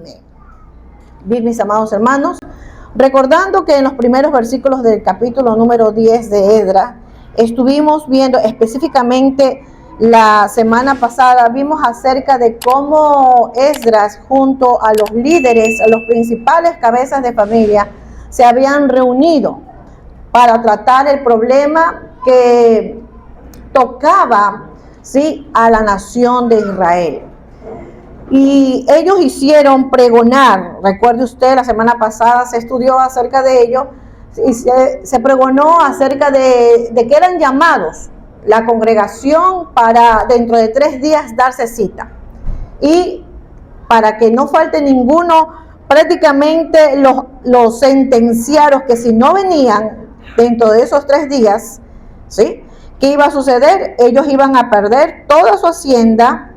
Amén. Bien, mis amados hermanos, recordando que en los primeros versículos del capítulo número 10 de Esdras, estuvimos viendo específicamente la semana pasada, vimos acerca de cómo Esdras junto a los líderes, a los principales cabezas de familia, se habían reunido para tratar el problema que tocaba, ¿sí?, a la nación de Israel. Y ellos hicieron pregonar, recuerde usted, la semana pasada se estudió acerca de ello, y se pregonó acerca de que eran llamados la congregación para dentro de 3 días darse cita. Y para que no falte ninguno, prácticamente los sentenciaron que si no venían dentro de esos 3 días, ¿sí?, ¿qué iba a suceder? Ellos iban a perder toda su hacienda.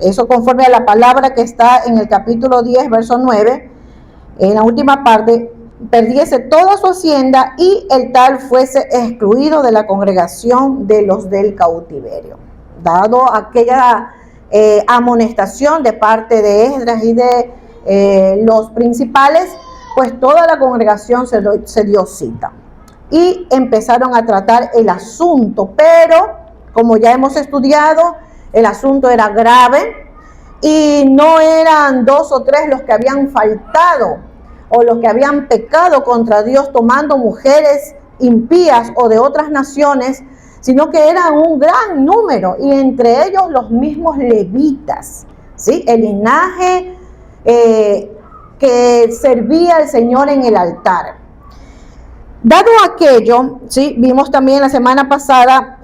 Eso conforme a la palabra que está en el capítulo 10, verso 9, en la última parte, perdiese toda su hacienda y el tal fuese excluido de la congregación de los del cautiverio. Dado aquella amonestación de parte de Esdras y de los principales, pues toda la congregación se dio cita y empezaron a tratar el asunto, pero como ya hemos estudiado, el asunto era grave y no eran 2 o 3 los que habían faltado o los que habían pecado contra Dios tomando mujeres impías o de otras naciones, sino que eran un gran número y entre ellos los mismos levitas, ¿sí?, el linaje que servía al Señor en el altar. Dado aquello, ¿sí?, vimos también la semana pasada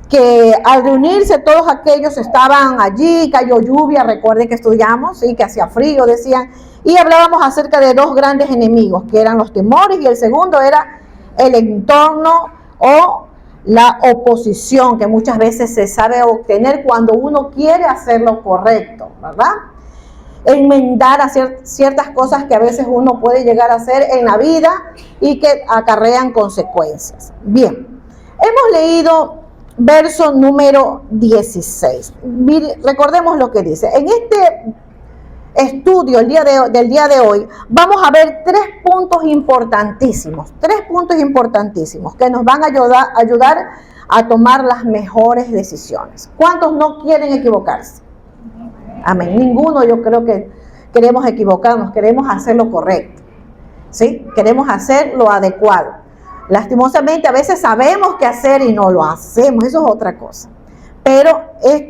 que al reunirse todos aquellos estaban allí, cayó lluvia, recuerden que estudiamos, ¿sí?, que hacía frío, decían, y hablábamos acerca de 2 grandes enemigos, que eran los temores, y el segundo era el entorno o la oposición, que muchas veces se sabe obtener cuando uno quiere hacer lo correcto, ¿verdad? Enmendar a ciertas cosas que a veces uno puede llegar a hacer en la vida y que acarrean consecuencias. Bien, hemos leído verso número 16. Recordemos lo que dice. En este estudio del día de hoy vamos a ver 3 puntos importantísimos que nos van a ayudar a tomar las mejores decisiones. ¿Cuántos no quieren equivocarse? Amén. Ninguno, yo creo que queremos equivocarnos, queremos hacer lo correcto, ¿sí? Queremos hacer lo adecuado. Lastimosamente a veces sabemos qué hacer y no lo hacemos, eso es otra cosa. Pero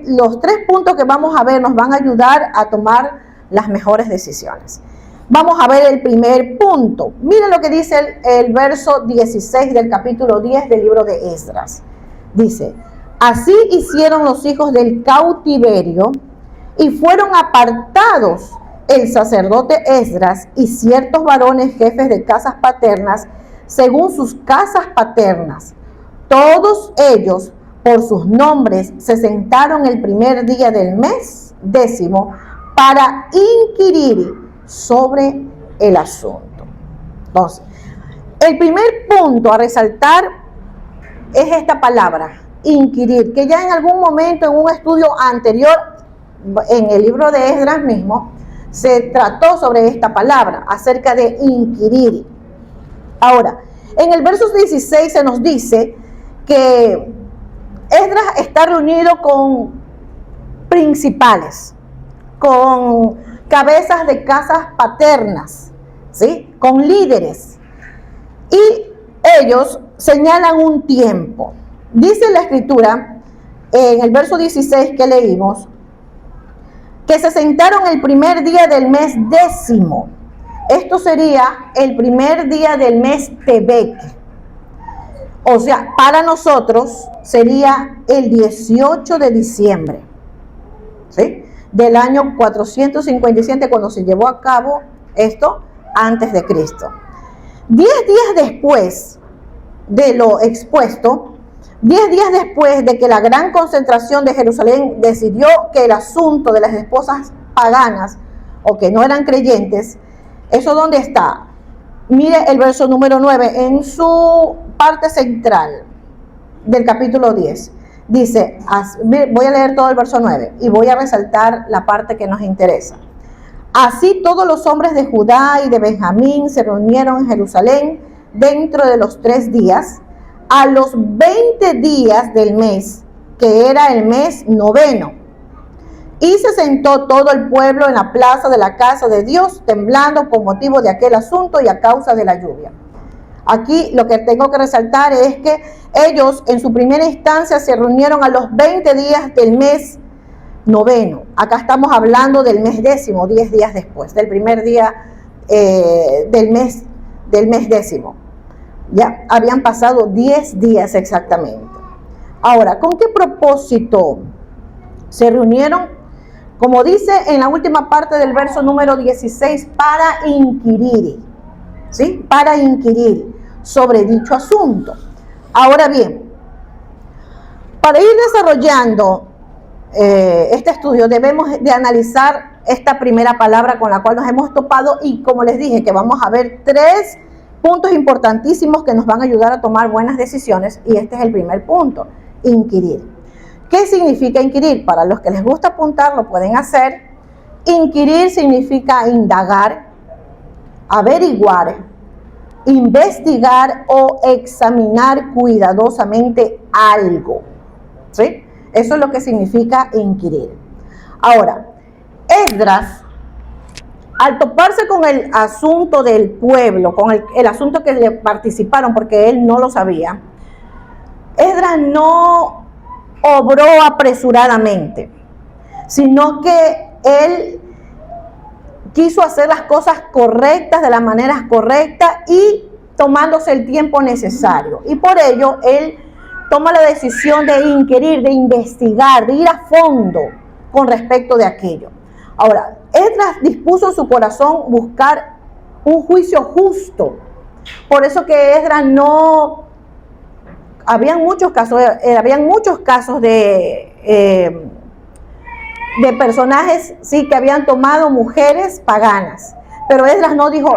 los 3 puntos que vamos a ver nos van a ayudar a tomar las mejores decisiones. Vamos a ver el primer punto. Miren lo que dice el verso 16 del capítulo 10 del libro de Esdras. Dice, así hicieron los hijos del cautiverio y fueron apartados el sacerdote Esdras y ciertos varones jefes de casas paternas según sus casas paternas. Todos ellos, por sus nombres, se sentaron el primer día del mes 10º para inquirir sobre el asunto. Entonces, el primer punto a resaltar es esta palabra, inquirir, que ya en algún momento en un estudio anterior, en el libro de Esdras mismo, se trató sobre esta palabra, acerca de inquirir. Ahora, en el verso 16 se nos dice que Esdras está reunido con principales, con cabezas de casas paternas, ¿sí?, con líderes. Y ellos señalan un tiempo. Dice la escritura, en el verso 16 que leímos, que se sentaron el primer día del mes 10º. Esto sería el primer día del mes Tebet. O sea, para nosotros sería el 18 de diciembre, ¿sí?, del año 457, cuando se llevó a cabo esto antes de Cristo. 10 días después de lo expuesto, 10 días después de que la gran concentración de Jerusalén decidió que el asunto de las esposas paganas o que no eran creyentes, ¿eso dónde está? Mire el verso número 9 en su parte central del capítulo 10. Dice, voy a leer todo el verso 9 y voy a resaltar la parte que nos interesa. Así todos los hombres de Judá y de Benjamín se reunieron en Jerusalén dentro de los 3 días, a los 20 días del mes, que era el mes noveno. Y se sentó todo el pueblo en la plaza de la casa de Dios, temblando con motivo de aquel asunto y a causa de la lluvia. Aquí lo que tengo que resaltar es que ellos en su primera instancia se reunieron a los 20 días del mes noveno. Acá estamos hablando del mes décimo, 10 días después, del primer día del mes décimo. Ya habían pasado 10 días exactamente. Ahora, ¿con qué propósito se reunieron? Como dice en la última parte del verso número 16, para inquirir, ¿sí? Para inquirir sobre dicho asunto. Ahora bien, para ir desarrollando este estudio debemos de analizar esta primera palabra con la cual nos hemos topado y como les dije que vamos a ver 3 puntos importantísimos que nos van a ayudar a tomar buenas decisiones y este es el primer punto, inquirir. ¿Qué significa inquirir? Para los que les gusta apuntar lo pueden hacer. Inquirir significa indagar, averiguar, investigar o examinar cuidadosamente algo, ¿sí? Eso es lo que significa inquirir. Ahora, Esdras, al toparse con el asunto del pueblo, con el asunto que le participaron, porque él no lo sabía, Esdras no obró apresuradamente, sino que él quiso hacer las cosas correctas de la manera correcta y tomándose el tiempo necesario. Y por ello, él toma la decisión de inquirir, de investigar, de ir a fondo con respecto de aquello. Ahora, Esdras dispuso en su corazón buscar un juicio justo. Por eso que Esdras no... Habían muchos casos de personajes, sí, que habían tomado mujeres paganas. Pero Esdras no dijo,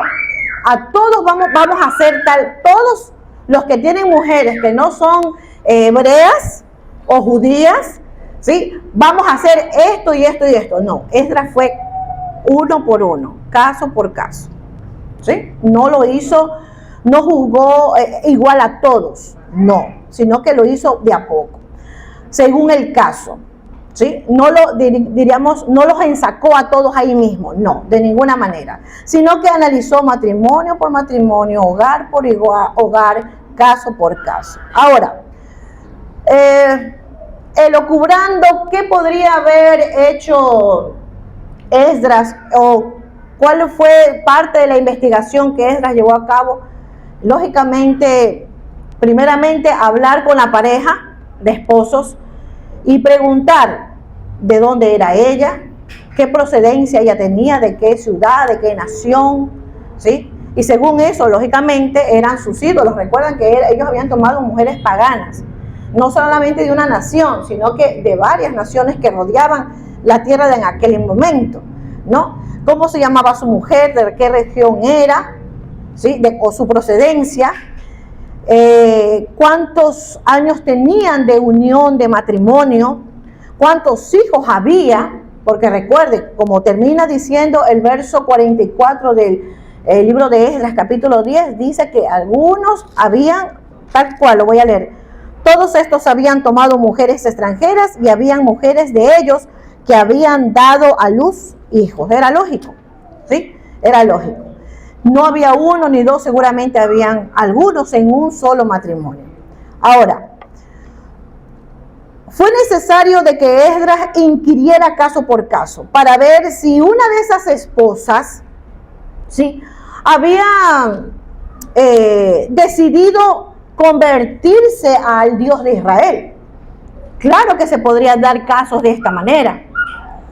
a todos vamos a hacer tal, todos los que tienen mujeres que no son hebreas o judías, ¿sí? Vamos a hacer esto y esto y esto. No, Esdras fue uno por uno, caso por caso, ¿sí? No lo hizo, no juzgó igual a todos, no, sino que lo hizo de a poco, según el caso, ¿sí? No no los ensacó a todos ahí mismo, no, de ninguna manera, sino que analizó matrimonio por matrimonio, hogar por hogar, caso por caso. Ahora, elucubrando qué podría haber hecho Esdras o cuál fue parte de la investigación que Esdras llevó a cabo, lógicamente, primeramente hablar con la pareja de esposos y preguntar de dónde era ella, qué procedencia ella tenía, de qué ciudad, de qué nación, ¿sí? Y según eso, lógicamente, eran sus ídolos. Recuerdan que ellos habían tomado mujeres paganas, no solamente de una nación, sino que de varias naciones que rodeaban la tierra de en aquel momento, ¿no? ¿Cómo se llamaba su mujer? ¿De qué región era? ¿Sí? O su procedencia. ¿Cuántos años tenían de unión, de matrimonio? ¿Cuántos hijos había? Porque recuerde, como termina diciendo el verso 44 del libro de Esdras, capítulo 10, dice que algunos habían, tal cual, lo voy a leer, todos estos habían tomado mujeres extranjeras y habían mujeres de ellos que habían dado a luz hijos. Era lógico, ¿sí? Era lógico. No había uno ni dos, seguramente habían algunos en un solo matrimonio. Ahora, fue necesario de que Esdras inquiriera caso por caso para ver si una de esas esposas, ¿sí?, había decidido convertirse al Dios de Israel. Claro que se podrían dar casos de esta manera,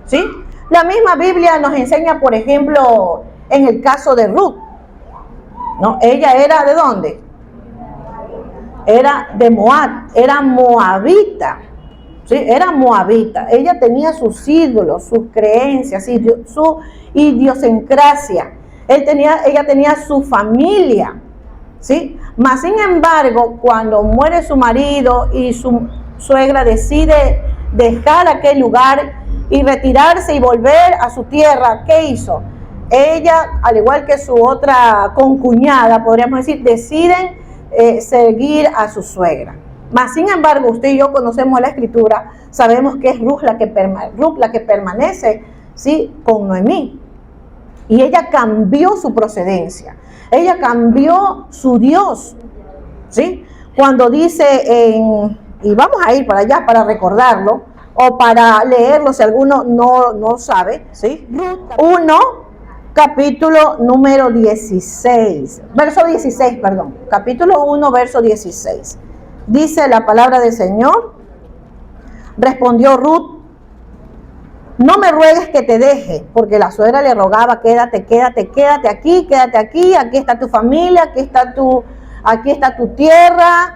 ¿sí? La misma Biblia nos enseña, por ejemplo, en el caso de Ruth, ¿no? Ella era ¿de dónde? Era de Moab, era moabita, ¿sí? Era moabita. Ella tenía sus ídolos, sus creencias, su idiosincrasia. Ella tenía su familia, ¿sí? Mas, sin embargo, cuando muere su marido y su suegra decide dejar aquel lugar y retirarse y volver a su tierra, ¿qué hizo? ella, al igual que su otra concuñada, podríamos decir, deciden seguir a su suegra. Mas, sin embargo, usted y yo conocemos la escritura, sabemos que es Ruth la que permanece, ¿sí?, con Noemí. Y ella cambió su procedencia, ella cambió su Dios, ¿sí? Cuando dice y vamos a ir para allá para recordarlo, o para leerlo si alguno no sabe, ¿sí? Ruth 1, capítulo número 16, verso 16, perdón, capítulo 1, verso 16. Dice la palabra del Señor: respondió Ruth: no me ruegues que te deje, porque la suegra le rogaba: quédate aquí, aquí está tu familia, aquí está tu tierra,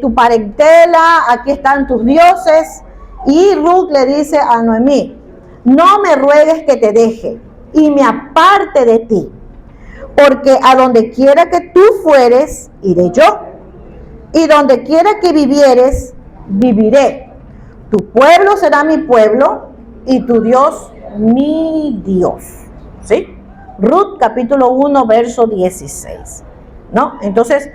tu parentela, aquí están tus dioses. Y Ruth le dice a Noemí: no me ruegues que te deje y me aparte de ti, porque a donde quiera que tú fueres, iré yo, y donde quiera que vivieres, viviré. Tu pueblo será mi pueblo, y tu Dios, mi Dios. ¿Sí? Ruth capítulo 1, verso 16. ¿No? Entonces,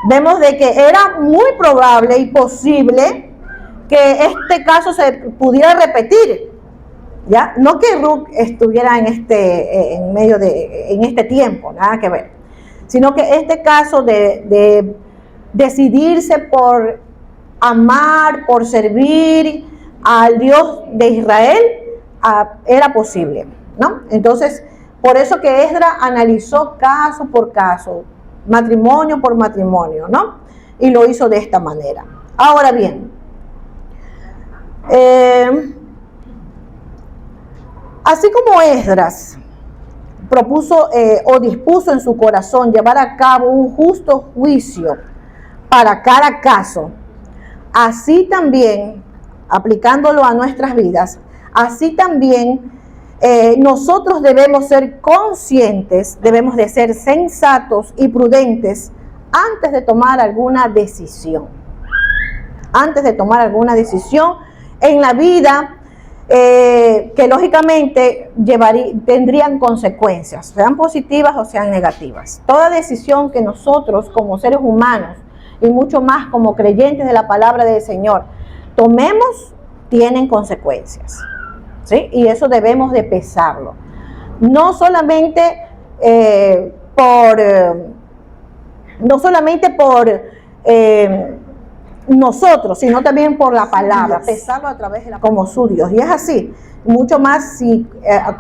vemos de que era muy probable y posible que este caso se pudiera repetir. ¿Ya? No que Ruth estuviera en este tiempo, nada que ver. Sino que este caso de decidirse por amar, por servir al Dios de Israel, era posible, ¿no? Entonces, por eso que Esdras analizó caso por caso, matrimonio por matrimonio, ¿no? Y lo hizo de esta manera. Ahora bien, así como Esdras propuso o dispuso en su corazón llevar a cabo un justo juicio para cada caso, así también, aplicándolo a nuestras vidas, así también nosotros debemos ser conscientes, debemos de ser sensatos y prudentes antes de tomar alguna decisión. Antes de tomar alguna decisión en la vida que lógicamente tendrían consecuencias, sean positivas o sean negativas. Toda decisión que nosotros como seres humanos y mucho más como creyentes de la palabra del Señor tomemos, tienen consecuencias, ¿sí? Y eso debemos de pesarlo. No solamente por nosotros, sino también por la palabra, pesarlo a través de como su Dios. Y es así, mucho más si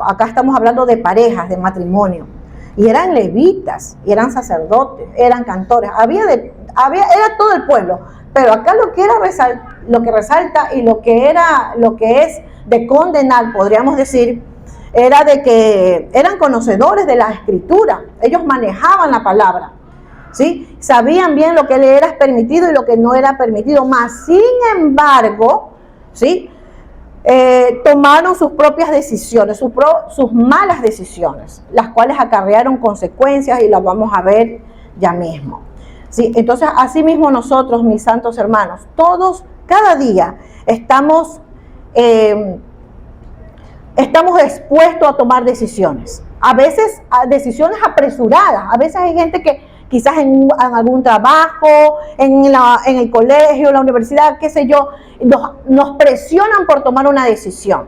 acá estamos hablando de parejas, de matrimonio. Y eran levitas, y eran sacerdotes, eran cantores, era todo el pueblo. Pero acá lo que resalta y lo que es de condenar, podríamos decir, era de que eran conocedores de la escritura. Ellos manejaban la palabra, ¿sí? Sabían bien lo que le era permitido y lo que no era permitido. Más, sin embargo, ¿sí?, tomaron sus propias decisiones, sus malas decisiones, las cuales acarrearon consecuencias y las vamos a ver ya mismo. ¿Sí? Entonces, así mismo nosotros, mis santos hermanos, todos, cada día, estamos expuestos a tomar decisiones. A veces, decisiones apresuradas. A veces hay gente que quizás en algún trabajo, en el colegio, en la universidad, qué sé yo, nos presionan por tomar una decisión.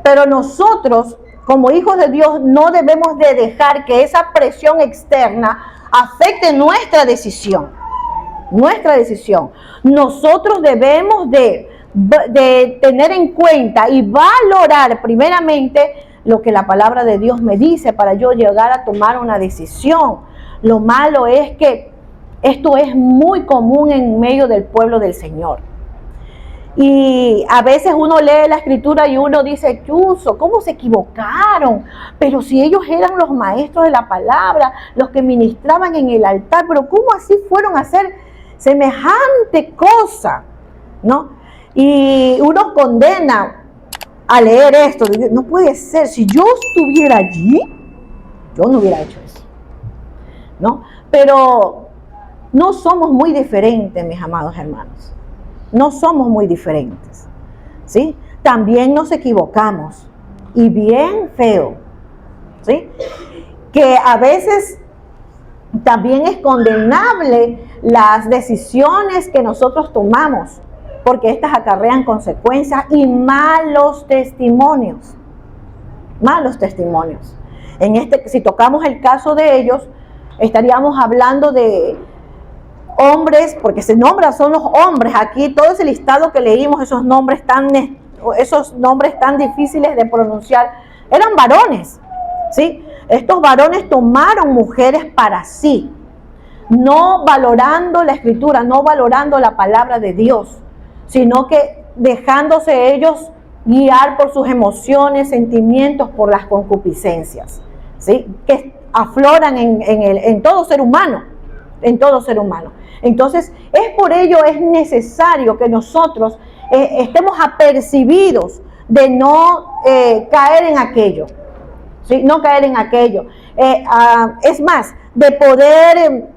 Pero nosotros, como hijos de Dios, no debemos de dejar que esa presión externa afecte nuestra decisión. Nuestra decisión. Nosotros debemos de tener en cuenta y valorar primeramente lo que la palabra de Dios me dice para yo llegar a tomar una decisión. Lo malo es que esto es muy común en medio del pueblo del Señor. Y a veces uno lee la escritura y uno dice: Chuzo, ¿cómo se equivocaron? Pero si ellos eran los maestros de la palabra, los que ministraban en el altar, pero ¿cómo así fueron a hacer semejante cosa? ¿No? Y uno condena a leer esto. No puede ser, si yo estuviera allí, yo no hubiera hecho eso, ¿no? Pero no somos muy diferentes, mis amados hermanos. No somos muy diferentes, ¿sí? También nos equivocamos, y bien feo, ¿sí? que a veces también es condenable las decisiones que nosotros tomamos, porque estas acarrean consecuencias y malos testimonios. Malos testimonios. Si tocamos el caso de ellos, estaríamos hablando de hombres, porque se nombran, son los hombres. Aquí todo ese listado que leímos, esos nombres tan difíciles de pronunciar, eran varones, ¿sí? Estos varones tomaron mujeres para sí, no valorando la escritura, no valorando la palabra de Dios, sino que dejándose ellos guiar por sus emociones, sentimientos, por las concupiscencias, ¿sí? Que afloran en todo ser humano, en todo ser humano. Entonces, por ello es necesario que nosotros estemos apercibidos de no caer en aquello, ¿sí? No caer en aquello. Es más, de poder,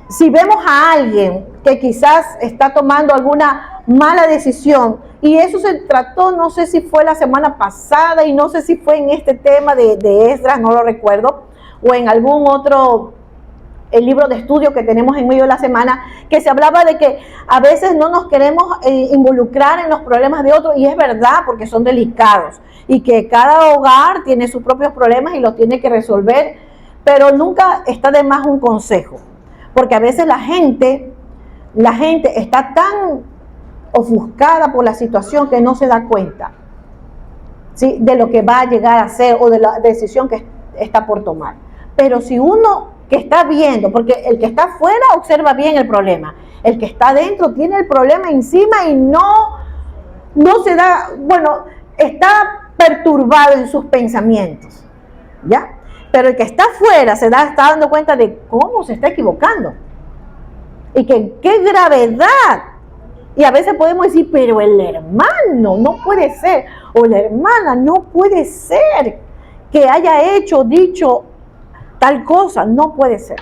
si vemos a alguien que quizás está tomando alguna mala decisión, y eso se trató, no sé si fue la semana pasada, y no sé si fue en este tema de Esdras, no lo recuerdo, o en algún otro el libro de estudio que tenemos en medio de la semana, que se hablaba de que a veces no nos queremos involucrar en los problemas de otros, y es verdad, porque son delicados, y que cada hogar tiene sus propios problemas y los tiene que resolver, pero nunca está de más un consejo, porque a veces la gente está tan ofuscada por la situación que no se da cuenta, ¿sí?, de lo que va a llegar a ser o de la decisión que está por tomar. Pero si uno que está viendo, porque el que está afuera observa bien el problema, el que está adentro tiene el problema encima y no se da, está perturbado en sus pensamientos, ¿ya? Pero el que está afuera está dando cuenta de cómo se está equivocando y que qué gravedad. Y a veces podemos decir, pero el hermano no puede ser, o la hermana no puede ser que haya dicho tal cosa, no puede ser,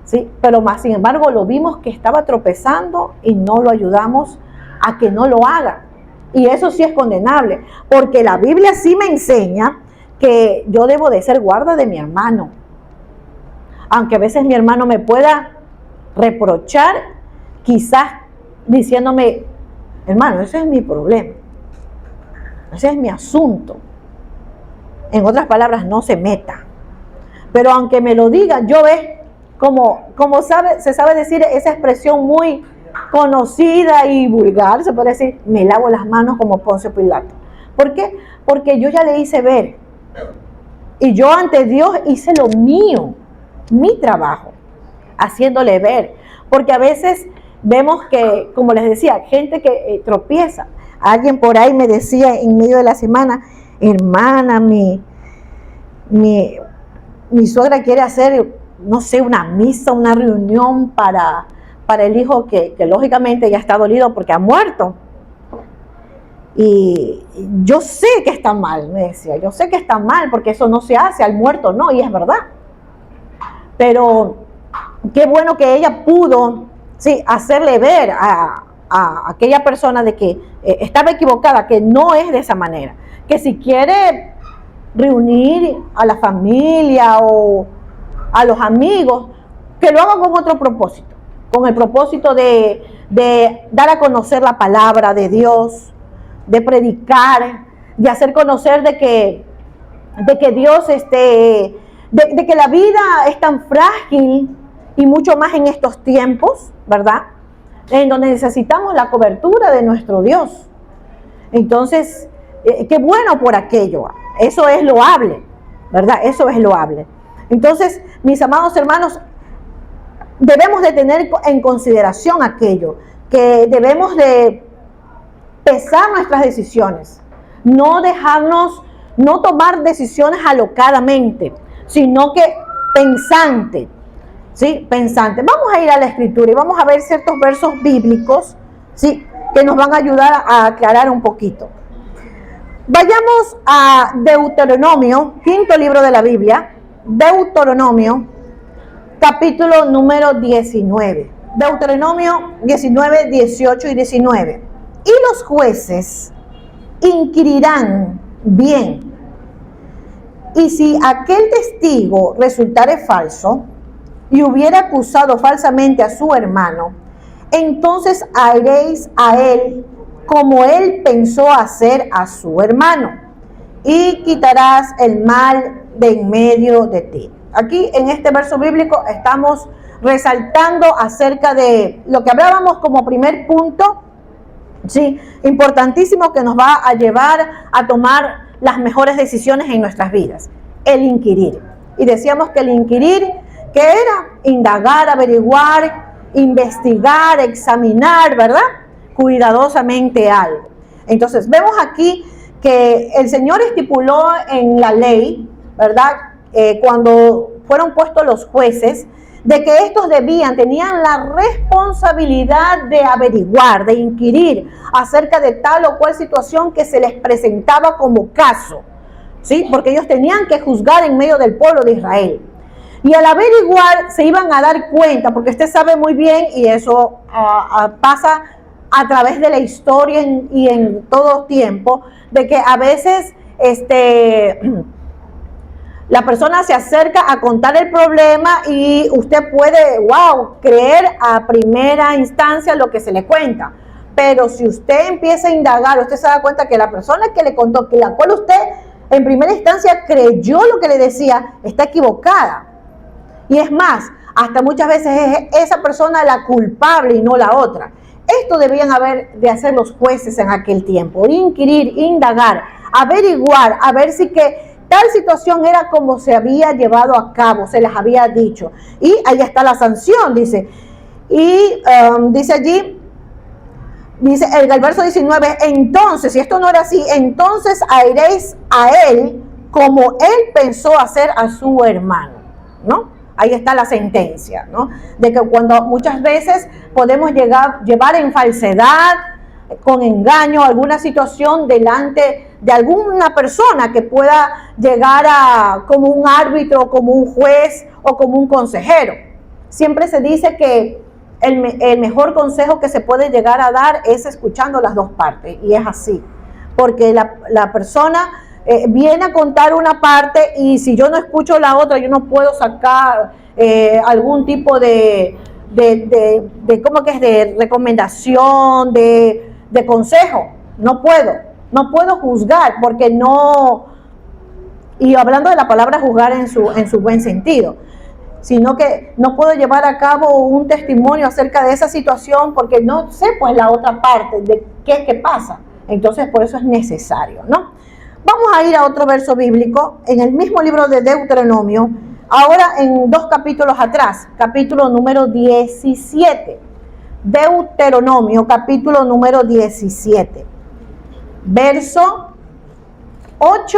¿sí? Pero más sin embargo lo vimos que estaba tropezando y no lo ayudamos a que no lo haga. Y eso sí es condenable, porque la Biblia sí me enseña que yo debo de ser guarda de mi hermano. Aunque a veces mi hermano me pueda reprochar, quizás diciéndome, hermano, ese es mi problema, ese es mi asunto. En otras palabras, no se meta. Pero aunque me lo diga, yo se sabe decir esa expresión muy conocida y vulgar, se puede decir, me lavo las manos como Poncio Pilato. ¿Por qué? Porque yo ya le hice ver. Y yo ante Dios hice lo mío, mi trabajo, haciéndole ver. Porque a veces vemos que, como les decía, gente que tropieza. Alguien por ahí me decía en medio de la semana, hermana, mi suegra quiere hacer, no sé, una misa, una reunión para el hijo que lógicamente ya está dolido porque ha muerto. Y yo sé que está mal, me decía, yo sé que está mal porque eso no se hace, al muerto no, y es verdad. Pero qué bueno que ella pudo, sí, hacerle ver a aquella persona de que estaba equivocada, que no es de esa manera, que si quiere reunir a la familia o a los amigos, que lo haga con otro propósito, con el propósito de dar a conocer la palabra de Dios, de predicar, de hacer conocer de que Dios, de que la vida es tan frágil y mucho más en estos tiempos, ¿verdad?, en donde necesitamos la cobertura de nuestro Dios. Entonces, qué bueno por aquello. Eso es loable, ¿verdad? Eso es loable. Entonces, mis amados hermanos, debemos de tener en consideración aquello, que debemos de pesar nuestras decisiones, no tomar decisiones alocadamente, sino que pensante, ¿sí? Pensante. Vamos a ir a la Escritura y vamos a ver ciertos versos bíblicos, ¿sí?, que nos van a ayudar a aclarar un poquito. Vayamos a Deuteronomio, quinto libro de la Biblia, Deuteronomio, capítulo número 19. Deuteronomio 19, 18 y 19. Y los jueces inquirirán bien Y si aquel testigo resultare falso y hubiera acusado falsamente a su hermano, entonces haréis a él como él pensó hacer a su hermano, y quitarás el mal de en medio de ti. Aquí en este verso bíblico estamos resaltando acerca de lo que hablábamos como primer punto, sí, importantísimo, que nos va a llevar a tomar las mejores decisiones en nuestras vidas: el inquirir. Y decíamos que el inquirir, ¿qué era? Indagar, averiguar, investigar, examinar, ¿verdad? Cuidadosamente algo. Entonces vemos aquí que el Señor estipuló en la ley, ¿verdad? Cuando fueron puestos los jueces, de que estos tenían la responsabilidad de averiguar, de inquirir acerca de tal o cual situación que se les presentaba como caso, ¿sí? Porque ellos tenían que juzgar en medio del pueblo de Israel. Y al averiguar se iban a dar cuenta, porque usted sabe muy bien, y eso pasa a través de la historia y en todo tiempo, de que a veces la persona se acerca a contar el problema y usted puede, creer a primera instancia lo que se le cuenta. Pero si usted empieza a indagar, usted se da cuenta que la persona que le contó, que la cual usted en primera instancia creyó lo que le decía, está equivocada. Y es más, hasta muchas veces es esa persona la culpable y no la otra. Esto debían de hacer los jueces en aquel tiempo: inquirir, indagar, averiguar, a ver si que tal situación era como se había llevado a cabo, se les había dicho. Y ahí está la sanción, dice. Y dice allí, dice el verso 19, entonces, si esto no era así, entonces haréis a él como él pensó hacer a su hermano, ¿no? Ahí está la sentencia, ¿no? De que cuando muchas veces podemos llevar en falsedad, con engaño, alguna situación delante de alguna persona que pueda llegar como un árbitro, como un juez o como un consejero. Siempre se dice que el mejor consejo que se puede llegar a dar es escuchando las dos partes, y es así, porque la persona viene a contar una parte, y si yo no escucho la otra, yo no puedo sacar algún tipo de ¿cómo que es? De recomendación, de consejo. No puedo juzgar, porque no, y hablando de la palabra juzgar en su buen sentido, sino que no puedo llevar a cabo un testimonio acerca de esa situación porque no sé pues la otra parte de qué es que pasa. Entonces por eso es necesario, ¿no? Vamos a ir a otro verso bíblico en el mismo libro de Deuteronomio, ahora en 2 capítulos atrás, capítulo número 17. Deuteronomio, capítulo número 17, verso 8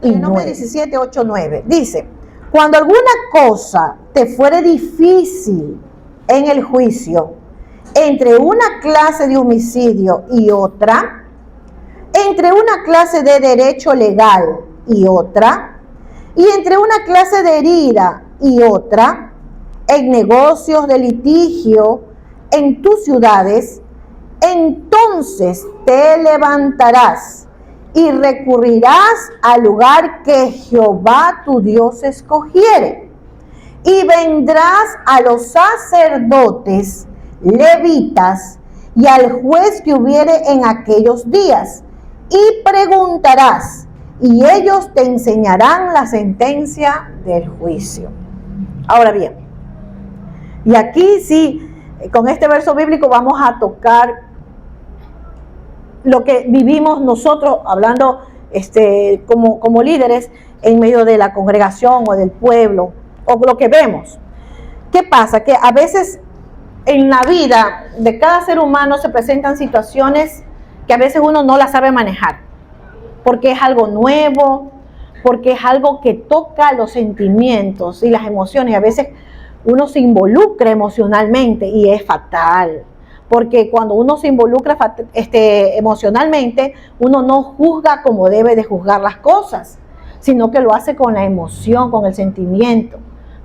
y 9. 17, 8, 9. Dice: cuando alguna cosa te fuere difícil en el juicio, entre una clase de homicidio y otra, entre una clase de derecho legal y otra, y entre una clase de herida y otra, en negocios de litigio en tus ciudades, entonces te levantarás y recurrirás al lugar que Jehová tu Dios escogiere, y vendrás a los sacerdotes levitas y al juez que hubiere en aquellos días, y preguntarás, y ellos te enseñarán la sentencia del juicio. Ahora bien, y aquí sí, con este verso bíblico vamos a tocar lo que vivimos nosotros, hablando como líderes en medio de la congregación o del pueblo, o lo que vemos. ¿Qué pasa? Que a veces en la vida de cada ser humano se presentan situaciones que a veces uno no las sabe manejar, porque es algo nuevo, porque es algo que toca los sentimientos y las emociones, y a veces uno se involucra emocionalmente y es fatal, porque cuando uno se involucra emocionalmente, uno no juzga como debe de juzgar las cosas, sino que lo hace con la emoción, con el sentimiento,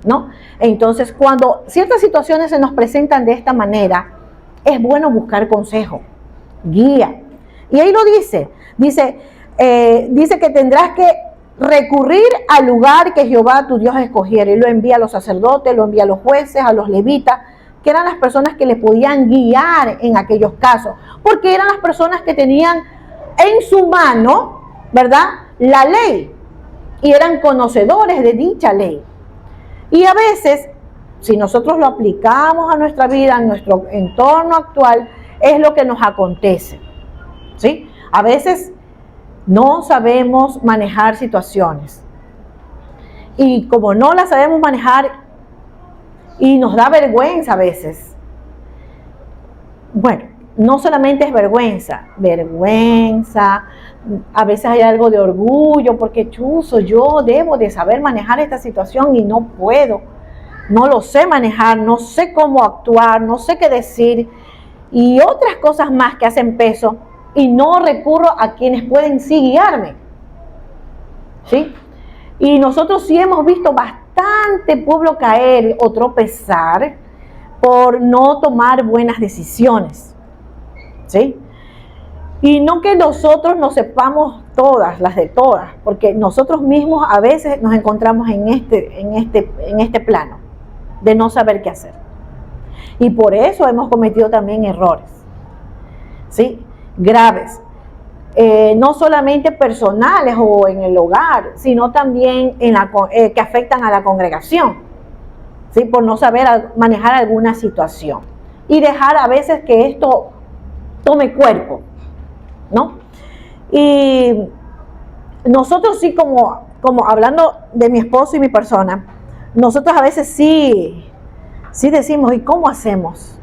¿no? Entonces, cuando ciertas situaciones se nos presentan de esta manera, es bueno buscar consejo, guía. Y ahí lo dice que tendrás que recurrir al lugar que Jehová tu Dios escogiera, y lo envía a los sacerdotes, lo envía a los jueces, a los levitas, que eran las personas que le podían guiar en aquellos casos, porque eran las personas que tenían en su mano, ¿verdad?, la ley, y eran conocedores de dicha ley. Y a veces, si nosotros lo aplicamos a nuestra vida, a nuestro entorno actual, es lo que nos acontece, ¿sí? A veces no sabemos manejar situaciones, y como no las sabemos manejar y nos da vergüenza a veces, bueno, no solamente es vergüenza, a veces hay algo de orgullo, porque chuzo, yo debo de saber manejar esta situación y no puedo, no lo sé manejar, no sé cómo actuar, no sé qué decir, y otras cosas más que hacen peso, y no recurro a quienes pueden sí guiarme, ¿sí? Y nosotros sí hemos visto bastante pueblo caer o tropezar por no tomar buenas decisiones, ¿sí? Y no que nosotros nos sepamos todas, las de todas, porque nosotros mismos a veces nos encontramos en este plano de no saber qué hacer. Y por eso hemos cometido también errores, ¿sí?, graves, no solamente personales o en el hogar, sino también que afectan a la congregación, ¿sí?, por no saber manejar alguna situación y dejar a veces que esto tome cuerpo, ¿no? Y nosotros sí, como hablando de mi esposo y mi persona, nosotros a veces sí decimos, ¿y cómo hacemos?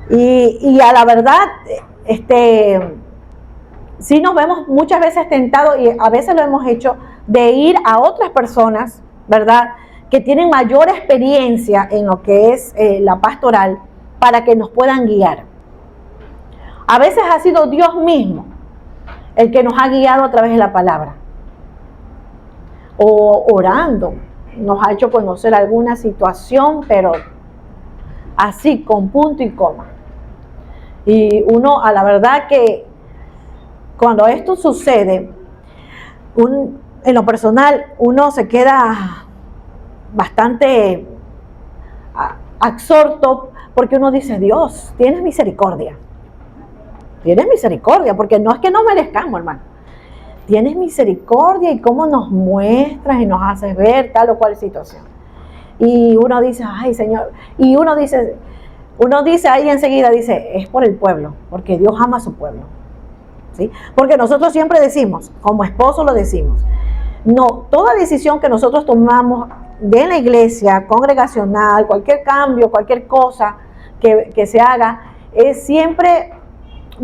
Y a la verdad, sí nos vemos muchas veces tentados, y a veces lo hemos hecho, de ir a otras personas, ¿verdad?, que tienen mayor experiencia en lo que es la pastoral, para que nos puedan guiar. A veces ha sido Dios mismo el que nos ha guiado a través de la palabra, o orando, nos ha hecho conocer alguna situación, pero así, con punto y coma. Y uno, a la verdad que cuando esto sucede, en lo personal, uno se queda bastante absorto, porque uno dice, Dios, tienes misericordia, porque no es que no merezcamos, hermano, tienes misericordia, y cómo nos muestras y nos haces ver tal o cual situación. Y uno dice, ay, Señor, y uno dice ahí enseguida, dice, es por el pueblo, porque Dios ama a su pueblo, ¿sí? Porque nosotros siempre decimos, como esposos lo decimos, no, toda decisión que nosotros tomamos de la iglesia, congregacional, cualquier cambio, cualquier cosa que se haga, siempre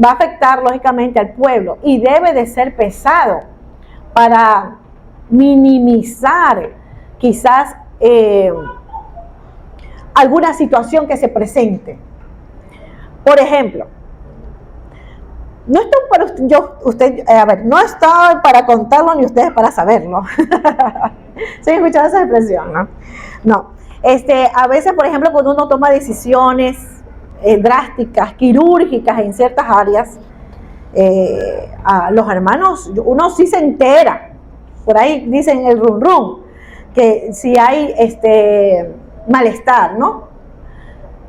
va a afectar lógicamente al pueblo, y debe de ser pesado para minimizar quizás alguna situación que se presente. Por ejemplo, no estoy para contarlo ni ustedes para saberlo. ¿Sí han escuchado esa expresión, no? No. A veces, por ejemplo, cuando uno toma decisiones drásticas, quirúrgicas en ciertas áreas, a los hermanos, uno sí se entera. Por ahí dicen el rum rum, que si hay malestar, ¿no?,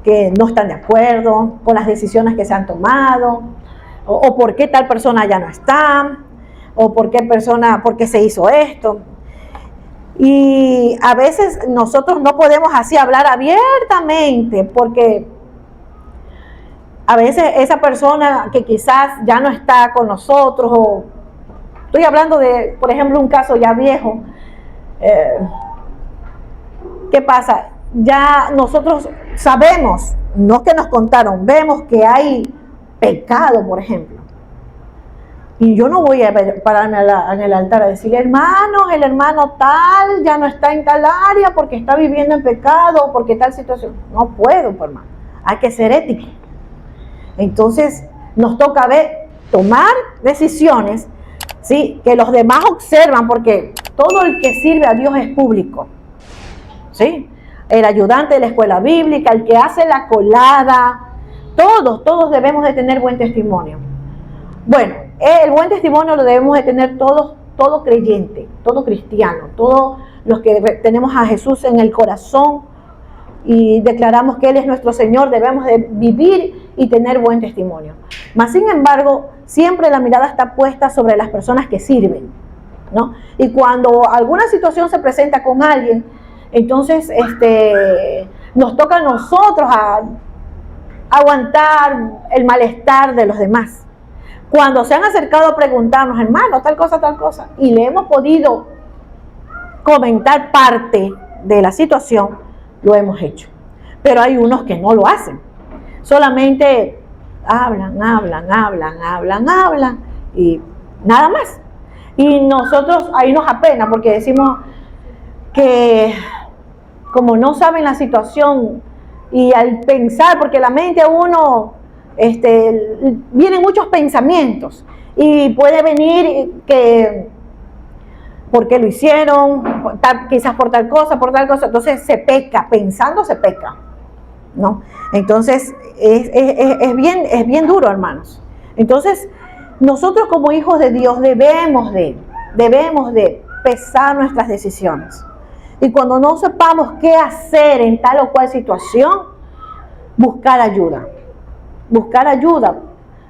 que no están de acuerdo con las decisiones que se han tomado, o por qué tal persona ya no está, o por qué se hizo esto. Y a veces nosotros no podemos así hablar abiertamente, porque a veces esa persona que quizás ya no está con nosotros, o estoy hablando de, por ejemplo, un caso ya viejo, ¿qué pasa? Ya nosotros sabemos, no es que nos contaron, vemos que hay pecado, por ejemplo. Y yo no voy a pararme en el altar a decirle, hermanos, el hermano tal ya no está en tal área porque está viviendo en pecado, porque tal situación. No puedo, hermano. Hay que ser ético. Entonces, nos toca tomar decisiones, ¿sí?, que los demás observan, porque todo el que sirve a Dios es público, ¿sí? El ayudante de la escuela bíblica, el que hace la colada, todos debemos de tener buen testimonio. Bueno, el buen testimonio lo debemos de tener todos todo creyente, todo cristiano, todos los que tenemos a Jesús en el corazón y declaramos que Él es nuestro Señor, debemos de vivir y tener buen testimonio. Mas, sin embargo, siempre la mirada está puesta sobre las personas que sirven, ¿no? Y cuando alguna situación se presenta con alguien, entonces nos toca a nosotros aguantar el malestar de los demás. Cuando se han acercado a preguntarnos, hermano, tal cosa, y le hemos podido comentar parte de la situación, lo hemos hecho. Pero hay unos que no lo hacen. Solamente hablan y nada más. Y nosotros ahí nos apena porque decimos que como no saben la situación y al pensar, porque la mente a uno vienen muchos pensamientos y puede venir que ¿por qué lo hicieron? Quizás por tal cosa, entonces se peca, pensando se peca, ¿no? Entonces es bien duro, hermanos. Entonces nosotros como hijos de Dios debemos de pesar nuestras decisiones. Y cuando no sepamos qué hacer en tal o cual situación, buscar ayuda. Buscar ayuda.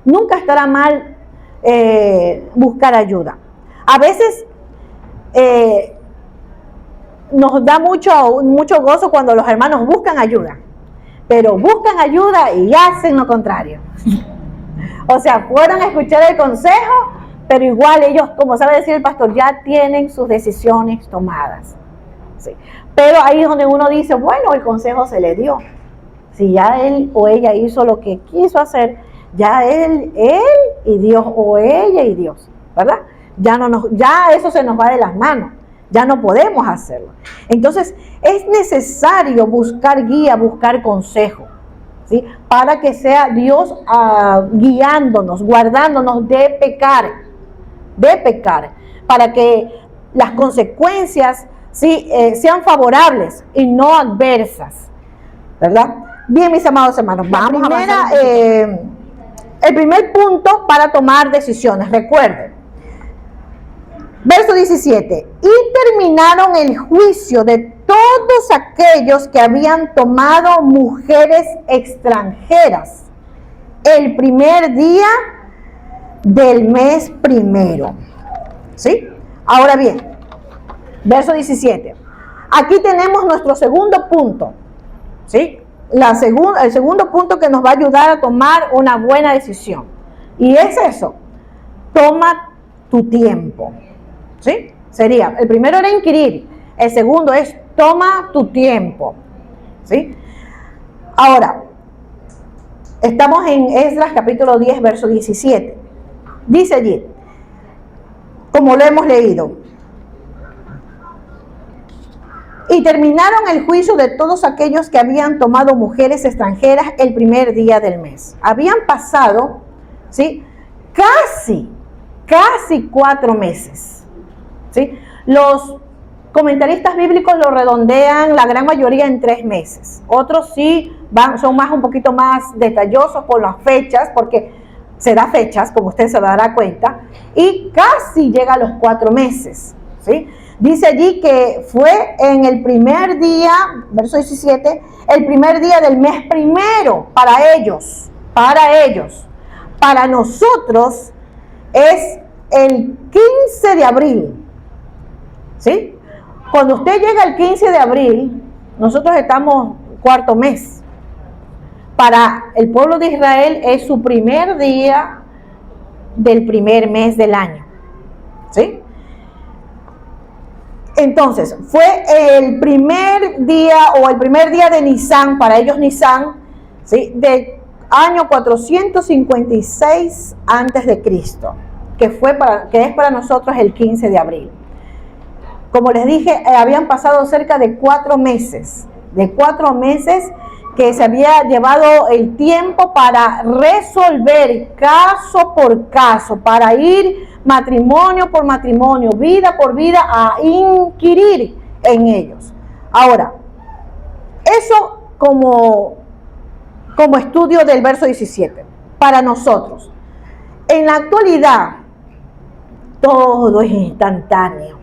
Nunca estará mal buscar ayuda. A veces nos da mucho gozo cuando los hermanos buscan ayuda. Pero buscan ayuda y hacen lo contrario. O sea, fueron a escuchar el consejo, pero igual ellos, como sabe decir el pastor, ya tienen sus decisiones tomadas. Sí. Pero ahí es donde uno dice, bueno, el consejo se le dio. Si ya él o ella hizo lo que quiso hacer, ya él y Dios, o ella y Dios, ¿verdad? Ya eso se nos va de las manos, ya no podemos hacerlo. Entonces, es necesario buscar guía, buscar consejo, ¿sí? Para que sea Dios guiándonos, guardándonos de pecar, para que las consecuencias, ¿sí? Sean favorables y no adversas, ¿verdad? Bien, mis amados hermanos, vamos a avanzar. El primer punto para tomar decisiones, recuerden, verso 17, y terminaron el juicio de todos aquellos que habían tomado mujeres extranjeras el primer día del mes primero, ¿sí? Ahora bien, verso 17, aquí tenemos nuestro segundo punto, ¿sí? El segundo punto que nos va a ayudar a tomar una buena decisión. Y es eso, toma tu tiempo, ¿sí? Sería, el primero era inquirir, el segundo es toma tu tiempo, ¿sí? Ahora, estamos en Esdras capítulo 10, verso 17. Dice allí, como lo hemos leído, y terminaron el juicio de todos aquellos que habían tomado mujeres extranjeras el primer día del mes. Habían pasado, ¿sí? Casi 4 meses, ¿sí? Los comentaristas bíblicos lo redondean la gran mayoría en 3 meses. Otros sí son un poquito más detallosos por las fechas, porque se da fechas, como usted se dará cuenta, y casi llega a los 4 meses, ¿sí? Dice allí que fue en el primer día, verso 17, el primer día del mes primero para ellos. Para nosotros es el 15 de abril, ¿sí? Cuando usted llega el 15 de abril, nosotros estamos 4º mes. Para el pueblo de Israel es su primer día del primer mes del año, ¿sí? Entonces, fue el primer día o el primer día de Nisan, para ellos Nisan, ¿sí? Del año 456 antes de Cristo, que es para nosotros el 15 de abril. Como les dije, habían pasado cerca de 4 meses, que se había llevado el tiempo para resolver caso por caso, para ir matrimonio por matrimonio, vida por vida, a inquirir en ellos. Ahora, eso como estudio del verso 17, para nosotros. En la actualidad, todo es instantáneo,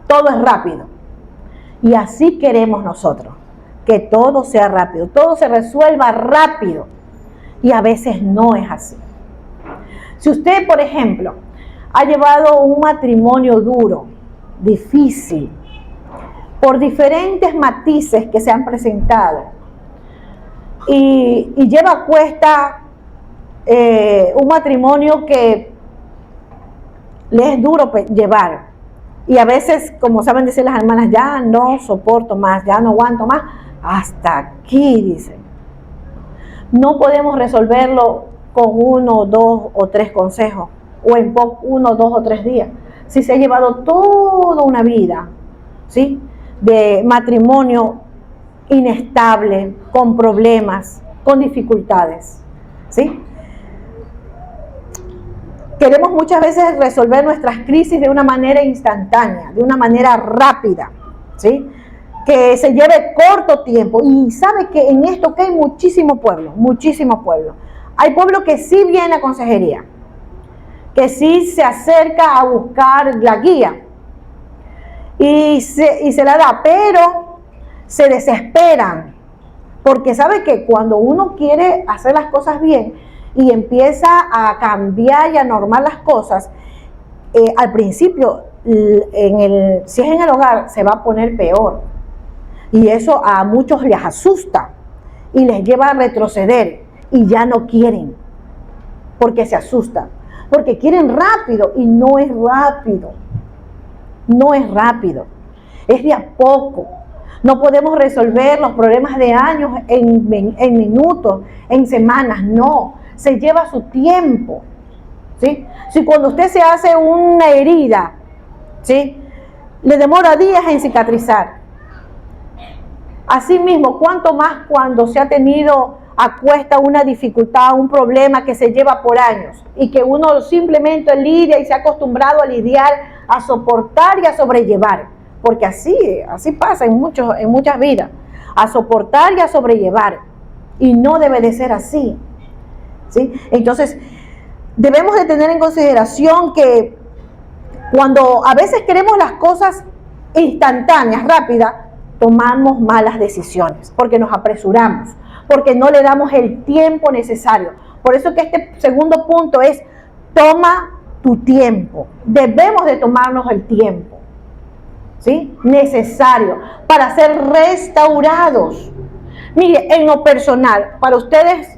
todo es rápido. Y así queremos nosotros, que todo sea rápido, todo se resuelva rápido. Y a veces no es así. Si usted, por ejemplo, ha llevado un matrimonio duro, difícil, por diferentes matices que se han presentado, y lleva a cuesta un matrimonio que le es duro llevar, y a veces, como saben decir las hermanas, ya no soporto más, ya no aguanto más, hasta aquí, dicen. No podemos resolverlo con 1, 2 o 3 consejos, o en 1, 2 o 3 días. Si se ha llevado toda una vida, ¿sí?, de matrimonio inestable, con problemas, con dificultades, ¿sí? Queremos muchas veces resolver nuestras crisis de una manera instantánea, de una manera rápida, ¿sí?, que se lleve corto tiempo. Y sabe que en esto que hay muchísimo pueblo. Hay pueblo que sí viene a consejería, que sí se acerca a buscar la guía y se la da, pero se desesperan, porque sabe que cuando uno quiere hacer las cosas bien y empieza a cambiar y a normar las cosas, al principio, si es en el hogar, se va a poner peor. Y eso a muchos les asusta y les lleva a retroceder y ya no quieren, porque se asustan, porque quieren rápido y no es rápido. No es rápido, es de a poco. No podemos resolver los problemas de años en minutos, en semanas, no. Se lleva su tiempo, ¿sí? Si cuando usted se hace una herida, ¿sí?, le demora días en cicatrizar. Asimismo, cuánto más cuando se ha tenido a cuesta una dificultad, un problema que se lleva por años y que uno simplemente lidia y se ha acostumbrado a lidiar, a soportar y a sobrellevar, porque así pasa en muchas vidas, a soportar y a sobrellevar, y no debe de ser así, ¿sí? Entonces, debemos de tener en consideración que cuando a veces queremos las cosas instantáneas, rápidas, tomamos malas decisiones, porque nos apresuramos, porque no le damos el tiempo necesario. Por eso que este segundo punto es: toma tu tiempo. Debemos de tomarnos el tiempo, ¿sí?, necesario para ser restaurados. Mire, en lo personal, para ustedes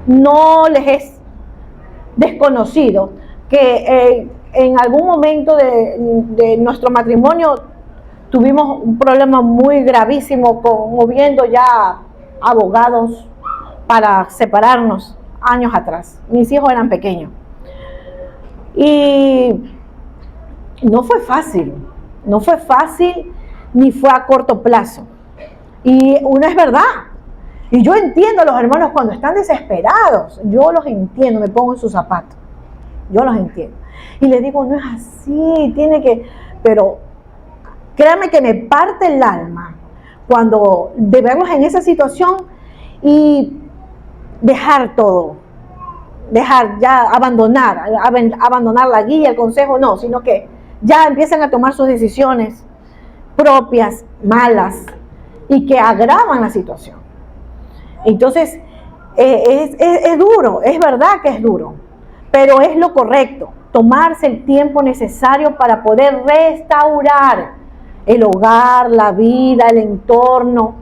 no les es desconocido que en algún momento de nuestro matrimonio tuvimos un problema muy gravísimo, moviendo ya abogados para separarnos años atrás. Mis hijos eran pequeños. Y no fue fácil ni fue a corto plazo. Y una es verdad. Y yo entiendo a los hermanos cuando están desesperados. Yo los entiendo, me pongo en sus zapatos. Yo los entiendo. Y les digo, no es así, tiene que... Pero créanme que me parte el alma cuando de verlos en esa situación y dejar todo. Dejar ya, abandonar la guía, el consejo, no, sino que ya empiezan a tomar sus decisiones propias, malas, y que agravan la situación. Entonces, es duro, es verdad que es duro, pero es lo correcto, tomarse el tiempo necesario para poder restaurar el hogar, la vida, el entorno,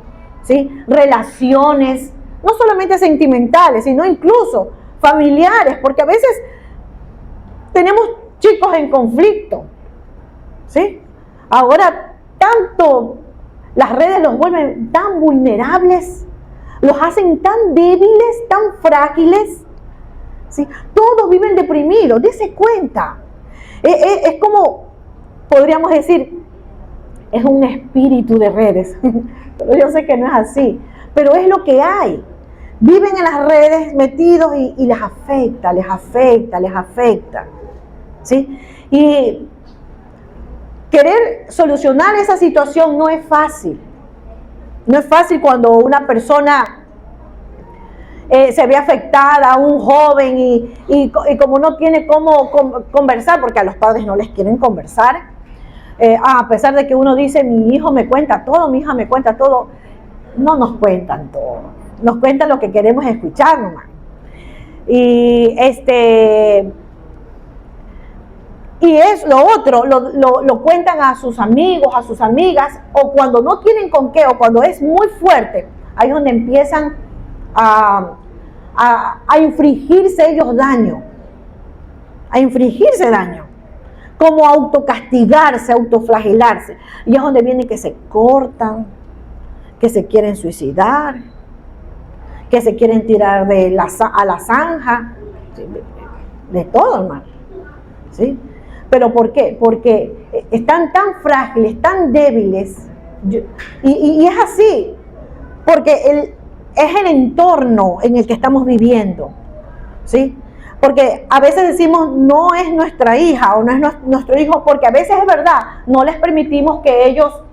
¿sí?, relaciones, no solamente sentimentales, sino incluso familiares, porque a veces tenemos chicos en conflicto, ¿sí? Ahora tanto las redes los vuelven tan vulnerables, los hacen tan débiles, tan frágiles, ¿sí? Todos viven deprimidos, dése cuenta. Es como, podríamos decir, es un espíritu de redes, pero yo sé que no es así, pero es lo que hay. Viven en las redes metidos y les afecta, ¿sí? Y querer solucionar esa situación no es fácil. No es fácil cuando una persona se ve afectada, un joven, y como no tiene cómo conversar, porque a los padres no les quieren conversar, a pesar de que uno dice, mi hijo me cuenta todo, mi hija me cuenta todo, no nos cuentan todo, nos cuentan lo que queremos escuchar nomás. Y es lo otro, lo cuentan a sus amigos, a sus amigas, o cuando no tienen con qué, o cuando es muy fuerte, ahí es donde empiezan a infligirse ellos daño, como autocastigarse, autoflagelarse. Y es donde viene que se cortan, que se quieren suicidar, que se quieren tirar a la zanja, de todo, hermano. ¿Sí? ¿Pero por qué? Porque están tan frágiles, tan débiles, y es así, porque es el entorno en el que estamos viviendo, ¿sí? Porque a veces decimos, no es nuestra hija o no es nuestro hijo, porque a veces es verdad, no les permitimos que ellos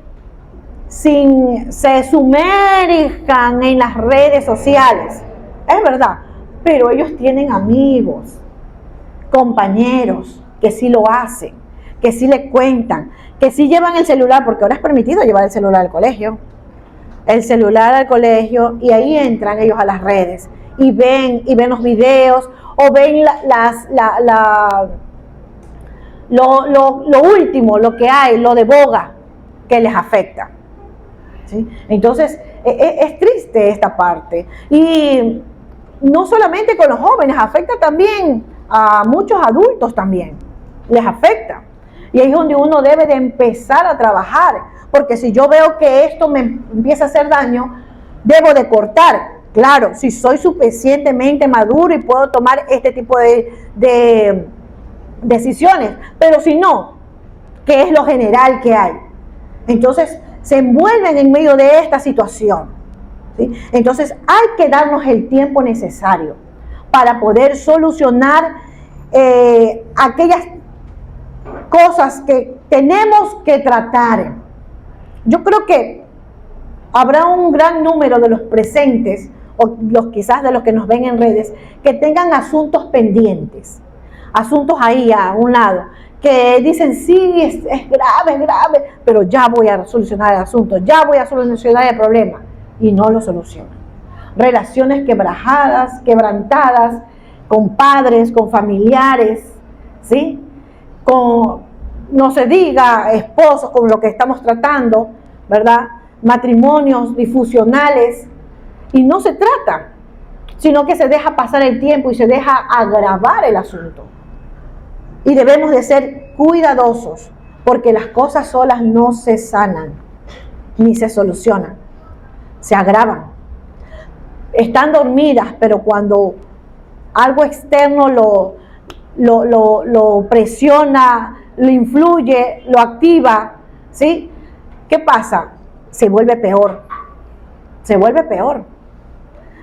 se sumerjan en las redes sociales, es verdad, pero ellos tienen amigos, compañeros, que sí lo hacen, que sí le cuentan, que sí llevan el celular, porque ahora es permitido llevar el celular al colegio, y ahí entran ellos a las redes y ven los videos, o ven lo último, lo que hay, lo de boga, que les afecta, ¿sí? Entonces es triste esta parte, y no solamente con los jóvenes, afecta también a muchos adultos también, les afecta. Y ahí es donde uno debe de empezar a trabajar, porque si yo veo que esto me empieza a hacer daño, debo de cortar. Claro, si soy suficientemente maduro y puedo tomar este tipo de decisiones, pero si no, ¿qué es lo general que hay? Entonces se envuelven en medio de esta situación, ¿sí? Entonces hay que darnos el tiempo necesario para poder solucionar aquellas cosas que tenemos que tratar. Yo creo que habrá un gran número de los presentes, o quizás de los que nos ven en redes, que tengan asuntos pendientes, asuntos ahí a un lado, que dicen, sí, es grave, pero ya voy a solucionar el asunto, ya voy a solucionar el problema, y no lo solucionan. Relaciones quebrantadas, con padres, con familiares, ¿sí? No se diga esposos, con lo que estamos tratando, ¿verdad? Matrimonios disfuncionales, y no se trata, sino que se deja pasar el tiempo y se deja agravar el asunto. Y debemos de ser cuidadosos, porque las cosas solas no se sanan, ni se solucionan, se agravan. Están dormidas, pero cuando algo externo lo presiona, lo influye, lo activa, ¿sí? ¿Qué pasa? Se vuelve peor.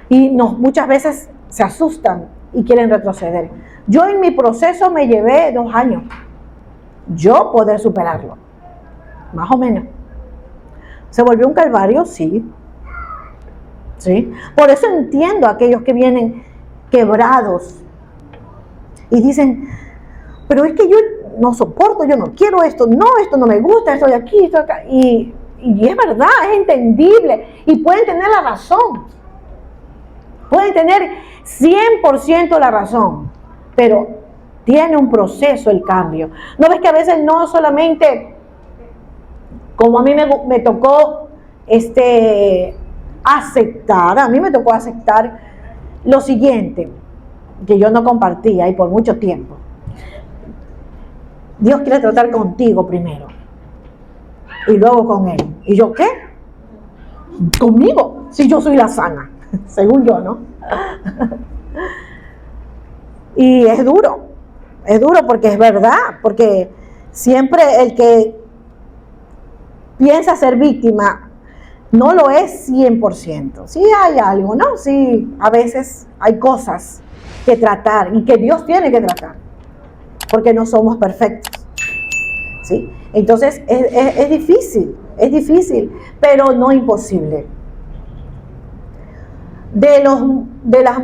Y muchas veces se asustan y quieren retroceder. Yo en mi proceso me llevé 2 años. Yo poder superarlo. Más o menos. ¿Se volvió un calvario? Sí. ¿Sí? Por eso entiendo a aquellos que vienen quebrados y dicen, pero es que yo no soporto, yo no quiero esto no me gusta, estoy aquí, estoy acá. Y es verdad, es entendible, y pueden tener la razón, pueden tener 100% la razón, pero tiene un proceso el cambio. ¿No ves que a veces no solamente, como a mí me tocó aceptar lo siguiente, que yo no compartía y por mucho tiempo? Dios quiere tratar contigo primero y luego con Él. ¿Y yo qué? ¿Conmigo? Si yo soy la sana, según yo, ¿no? Y es duro porque es verdad, porque siempre el que piensa ser víctima no lo es 100%. Sí hay algo, ¿no? Sí, a veces hay cosas que tratar y que Dios tiene que tratar, porque no somos perfectos, ¿sí? Entonces es difícil, pero no imposible. de los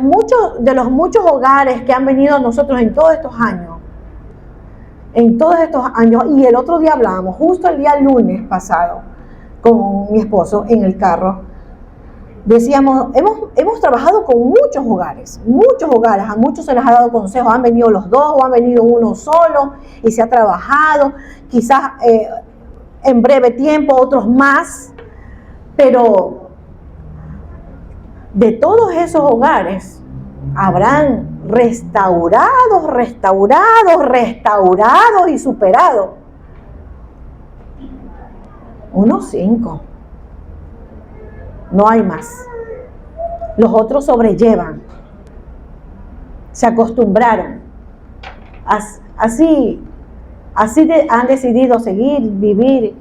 muchos hogares que han venido a nosotros en todos estos años, y el otro día hablábamos, justo el día lunes pasado, con mi esposo en el carro, decíamos, hemos trabajado con muchos hogares, a muchos se les ha dado consejos, han venido los dos o han venido uno solo y se ha trabajado, quizás en breve tiempo, otros más, pero de todos esos hogares habrán restaurados y superados unos 5. No hay más. Los otros sobrellevan, se acostumbraron. Así han decidido seguir, vivir,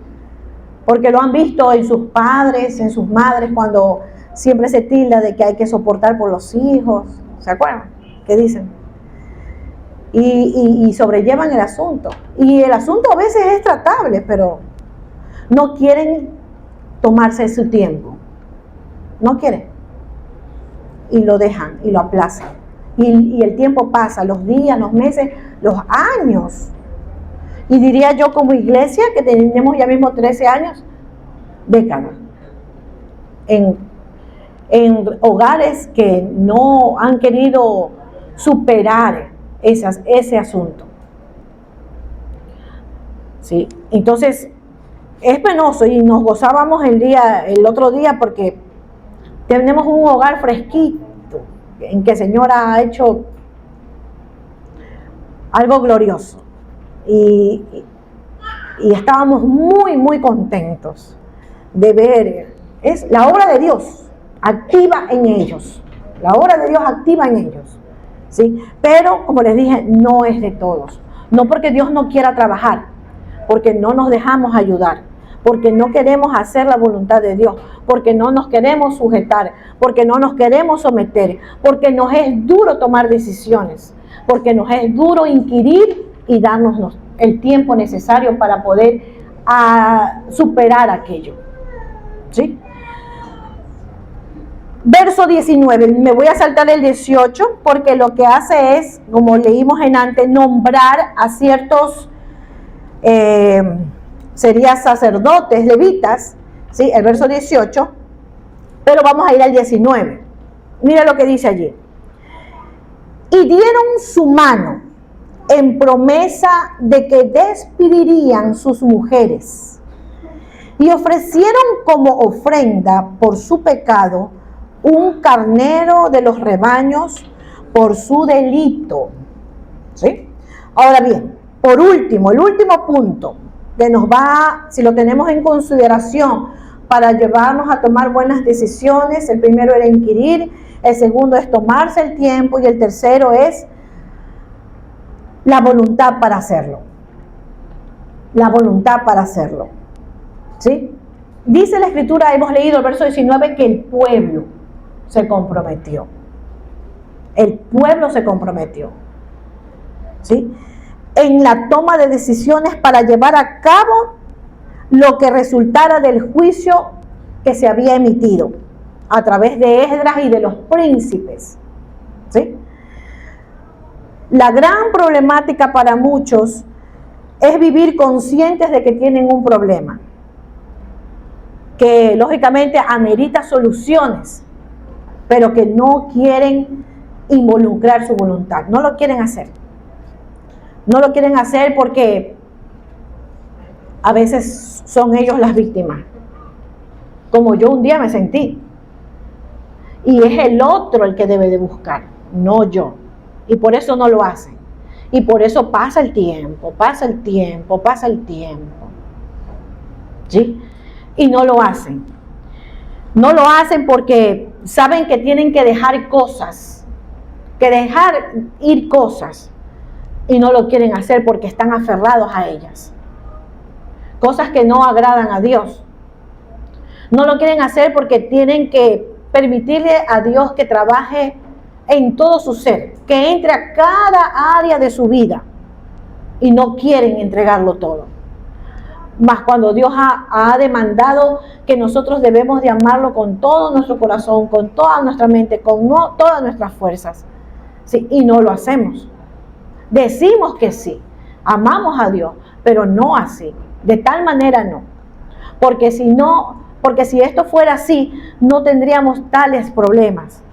porque lo han visto en sus padres, en sus madres, cuando siempre se tilda de que hay que soportar por los hijos. ¿Se acuerdan? ¿Qué dicen? Y sobrellevan el asunto. Y el asunto a veces es tratable, pero no quieren tomarse su tiempo. No quieren. Y lo dejan y lo aplazan. Y el tiempo pasa, los días, los meses, los años. Y diría yo como iglesia, que tenemos ya mismo 13 años, décadas. En hogares que no han querido superar ese asunto. ¿Sí? Entonces, es penoso y nos gozábamos el otro día porque tenemos un hogar fresquito en que el Señor ha hecho algo glorioso y estábamos muy contentos de ver, es la obra de Dios activa en ellos, ¿sí? Pero como les dije, no es de todos, no porque Dios no quiera trabajar, porque no nos dejamos ayudar, porque no queremos hacer la voluntad de Dios, porque no nos queremos sujetar, porque no nos queremos someter, porque nos es duro tomar decisiones, porque nos es duro inquirir y darnos el tiempo necesario para poder superar aquello. ¿Sí? Verso 19, me voy a saltar el 18 porque lo que hace es, como leímos en antes, nombrar a ciertos serían sacerdotes, levitas, ¿sí? El verso 18, pero vamos a ir al 19. Mira lo que dice allí. Y dieron su mano en promesa de que despedirían sus mujeres y ofrecieron como ofrenda por su pecado un carnero de los rebaños por su delito. ¿Sí? Ahora bien, por último, el último punto que nos va, si lo tenemos en consideración para llevarnos a tomar buenas decisiones, el primero era inquirir, el segundo es tomarse el tiempo y el tercero es la voluntad para hacerlo. La voluntad para hacerlo. ¿Sí? Dice la Escritura, hemos leído el verso 19, que el pueblo se comprometió. El pueblo se comprometió. ¿Sí? En la toma de decisiones para llevar a cabo lo que resultara del juicio que se había emitido a través de Esdras y de los príncipes. ¿Sí? La gran problemática para muchos es vivir conscientes de que tienen un problema, que lógicamente amerita soluciones, pero que no quieren involucrar su voluntad, no lo quieren hacer. No lo quieren hacer porque a veces son ellos las víctimas, como yo un día me sentí. Y es el otro el que debe de buscar, no yo. Y por eso no lo hacen. Y por eso pasa el tiempo. ¿Sí? Y no lo hacen. No lo hacen porque saben que tienen que dejar cosas, que dejar ir cosas. Y no lo quieren hacer porque están aferrados a ellas. Cosas que no agradan a Dios. No lo quieren hacer porque tienen que permitirle a Dios que trabaje en todo su ser, que entre a cada área de su vida. Y no quieren entregarlo todo. Mas cuando Dios ha demandado que nosotros debemos de amarlo con todo nuestro corazón, con toda nuestra mente, con todas nuestras fuerzas, ¿sí? Y no lo hacemos. Decimos que sí, amamos a Dios, pero no así, de tal manera no. Porque si esto fuera así, no tendríamos tales problemas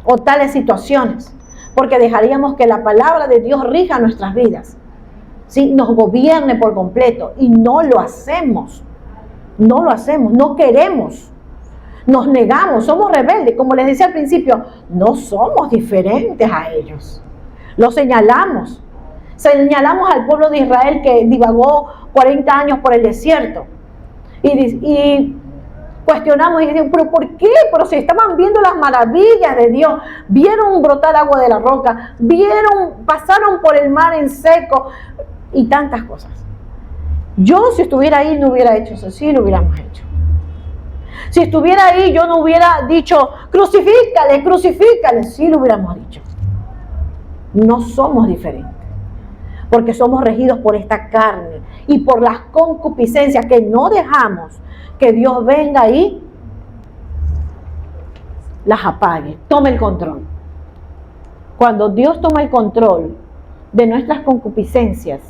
o tales situaciones, porque dejaríamos que la palabra de Dios rija nuestras vidas, ¿sí? Nos gobierne por completo, y no lo hacemos, no queremos, nos negamos, somos rebeldes, como les decía al principio, no somos diferentes a ellos, lo señalamos al pueblo de Israel que divagó 40 años por el desierto, y cuestionamos y decimos, ¿pero por qué? Pero si estaban viendo las maravillas de Dios, vieron brotar agua de la roca, pasaron por el mar en seco y tantas cosas. Yo, si estuviera ahí, no hubiera hecho eso, sí lo hubiéramos hecho. Si estuviera ahí, yo no hubiera dicho, crucifícale, sí lo hubiéramos dicho. No somos diferentes, porque somos regidos por esta carne y por las concupiscencias que no dejamos que Dios venga y las apague, tome el control. Cuando Dios toma el control de nuestras concupiscencias,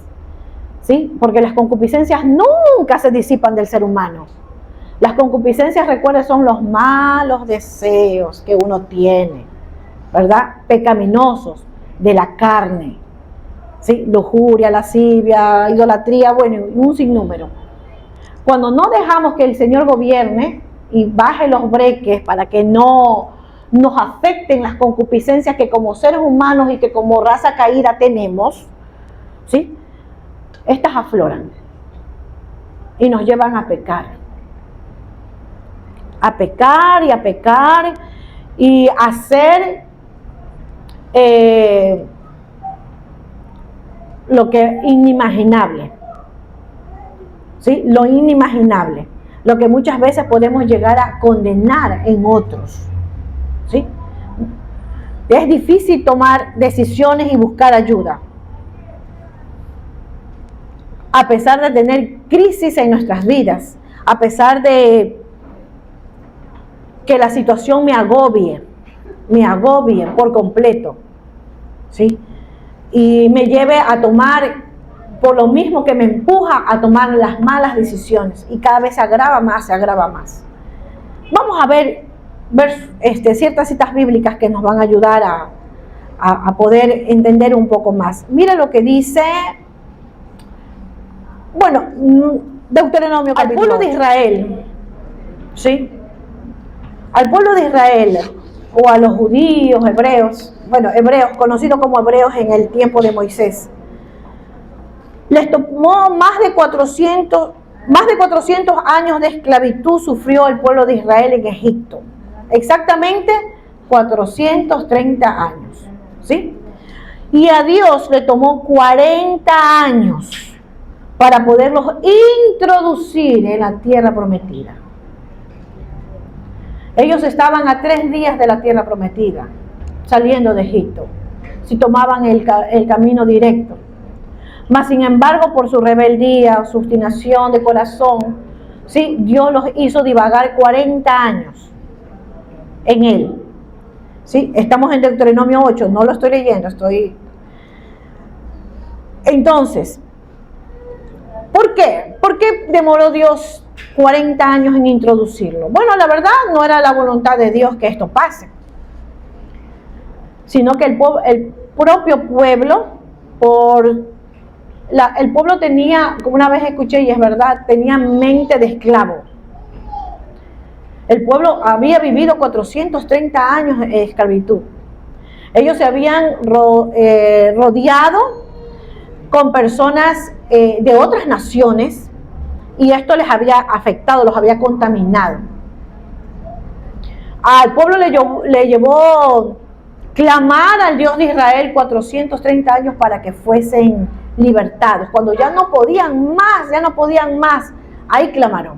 ¿sí? Porque las concupiscencias nunca se disipan del ser humano. Las concupiscencias, recuerden, son los malos deseos que uno tiene, ¿verdad? Pecaminosos de la carne, ¿sí? Lujuria, lascivia, idolatría, bueno, un sinnúmero. Cuando no dejamos que el Señor gobierne y baje los breques para que no nos afecten las concupiscencias que como seres humanos y que como raza caída tenemos, ¿sí? Estas afloran y nos llevan a pecar y a hacer lo que inimaginable, ¿sí? Lo inimaginable, lo que muchas veces podemos llegar a condenar en otros, ¿sí? Es difícil tomar decisiones y buscar ayuda, a pesar de tener crisis en nuestras vidas, a pesar de que la situación me agobie por completo, ¿sí? Y me lleve a tomar, por lo mismo que me empuja a tomar las malas decisiones, y cada vez se agrava más. Vamos a ver ciertas citas bíblicas que nos van a ayudar a poder entender un poco más. Mira lo que dice, bueno, Deuteronomio capítulo 8. Al pueblo de Israel, ¿sí? Al pueblo de Israel, o a los judíos, hebreos, conocidos como hebreos en el tiempo de Moisés, les tomó más de 400 años de esclavitud sufrió el pueblo de Israel en Egipto. Exactamente 430 años, ¿sí? Y a Dios le tomó 40 años para poderlos introducir en la tierra prometida. Ellos estaban a 3 días de la tierra prometida, saliendo de Egipto, si tomaban el camino directo. Mas, sin embargo, por su rebeldía, su obstinación de corazón, ¿sí? Dios los hizo divagar 40 años en él, ¿sí? Estamos en Deuteronomio 8, no lo estoy leyendo, Entonces, ¿por qué? ¿Por qué demoró Dios 40 años en introducirlo? Bueno, la verdad no era la voluntad de Dios que esto pase, sino que el propio pueblo, el pueblo tenía, como una vez escuché y es verdad, tenía mente de esclavo. El pueblo había vivido 430 años en esclavitud. Ellos se habían rodeado con personas de otras naciones, y esto les había afectado, los había contaminado. Al pueblo le llevó clamar al Dios de Israel 430 años para que fuesen libertados. Cuando ya no podían más, ahí clamaron,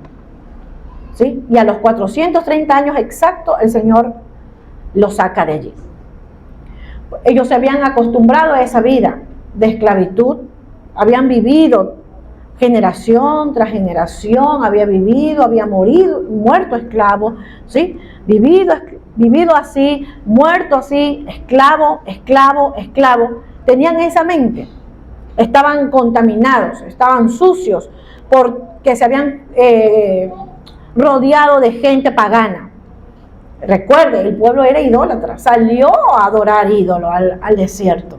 ¿sí? Y a los 430 años exactos, el Señor los saca de allí. Ellos se habían acostumbrado a esa vida de esclavitud, habían vivido generación tras generación había vivido, había muerto esclavo, ¿sí? Vivido así, muerto así, esclavo, esclavo, esclavo. Tenían esa mente. Estaban contaminados, estaban sucios, porque se habían rodeado de gente pagana. Recuerde, el pueblo era idólatra, salió a adorar ídolos al desierto,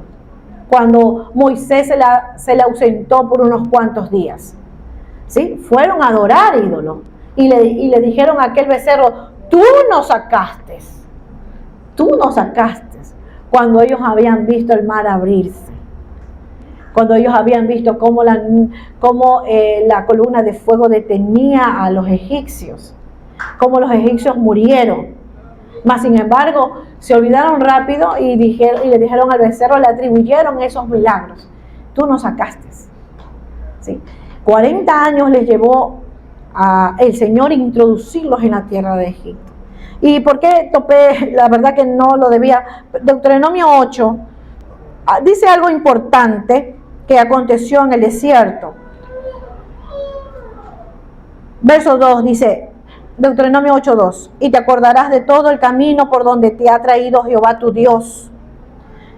cuando Moisés se le ausentó por unos cuantos días. ¿Sí? Fueron a adorar ídolos y le dijeron a aquel becerro, tú nos sacaste, cuando ellos habían visto el mar abrirse, cuando ellos habían visto cómo la columna de fuego detenía a los egipcios, cómo los egipcios murieron. Mas sin embargo, se olvidaron rápido y le dijeron al becerro, le atribuyeron esos milagros. Tú nos sacaste. ¿Sí? 40 años les llevó el Señor introducirlos en la tierra de Egipto. ¿Y por qué topé? La verdad que no lo debía. Deuteronomio 8 dice algo importante que aconteció en el desierto. Verso 2 dice, Deuteronomio 8:2, y te acordarás de todo el camino por donde te ha traído Jehová tu Dios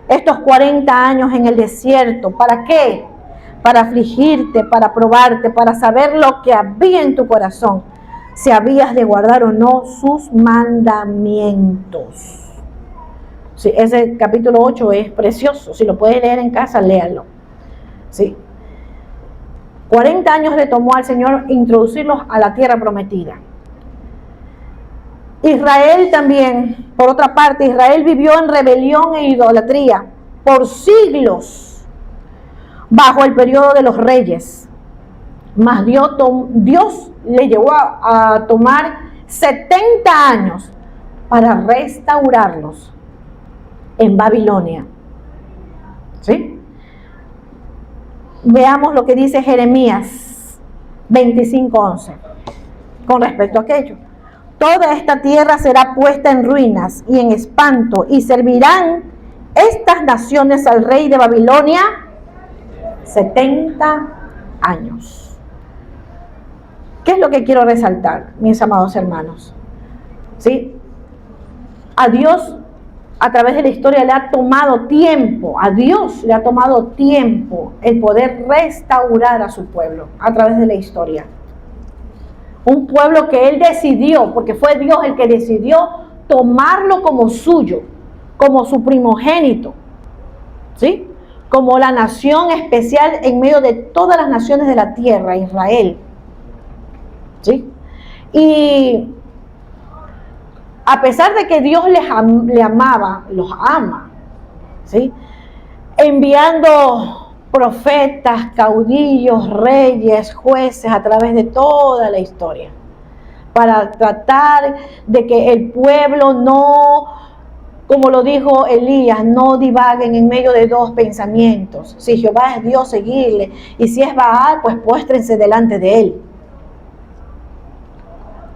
estos 40 años en el desierto. ¿Para qué? Para afligirte, para probarte, para saber lo que había en tu corazón, si habías de guardar o no sus mandamientos. Sí, ese capítulo 8 es precioso. Si lo puedes leer en casa, léalo. Sí. 40 años le tomó al Señor introducirlos a la tierra prometida. Israel también, por otra parte, Israel vivió en rebelión e idolatría por siglos bajo el periodo de los reyes. Mas Dios le llevó a tomar 70 años para restaurarlos en Babilonia. ¿Sí? Veamos lo que dice Jeremías 25:11 con respecto a aquello. Toda esta tierra será puesta en ruinas y en espanto, y servirán estas naciones al rey de Babilonia 70 años. ¿Qué es lo que quiero resaltar, mis amados hermanos? ¿Sí? A Dios, a través de la historia, le ha tomado tiempo, a Dios le ha tomado tiempo el poder restaurar a su pueblo a través de la historia. Un pueblo que Él decidió, porque fue Dios el que decidió tomarlo como suyo, como su primogénito, ¿sí? Como la nación especial en medio de todas las naciones de la tierra, Israel, ¿sí? Y a pesar de que Dios le amaba, los ama, ¿sí? Enviando profetas, caudillos, reyes, jueces a través de toda la historia, para tratar de que el pueblo no, como lo dijo Elías, no divaguen en medio de dos pensamientos. Si Jehová es Dios, seguirle, y si es Baal, pues póstrense delante de él.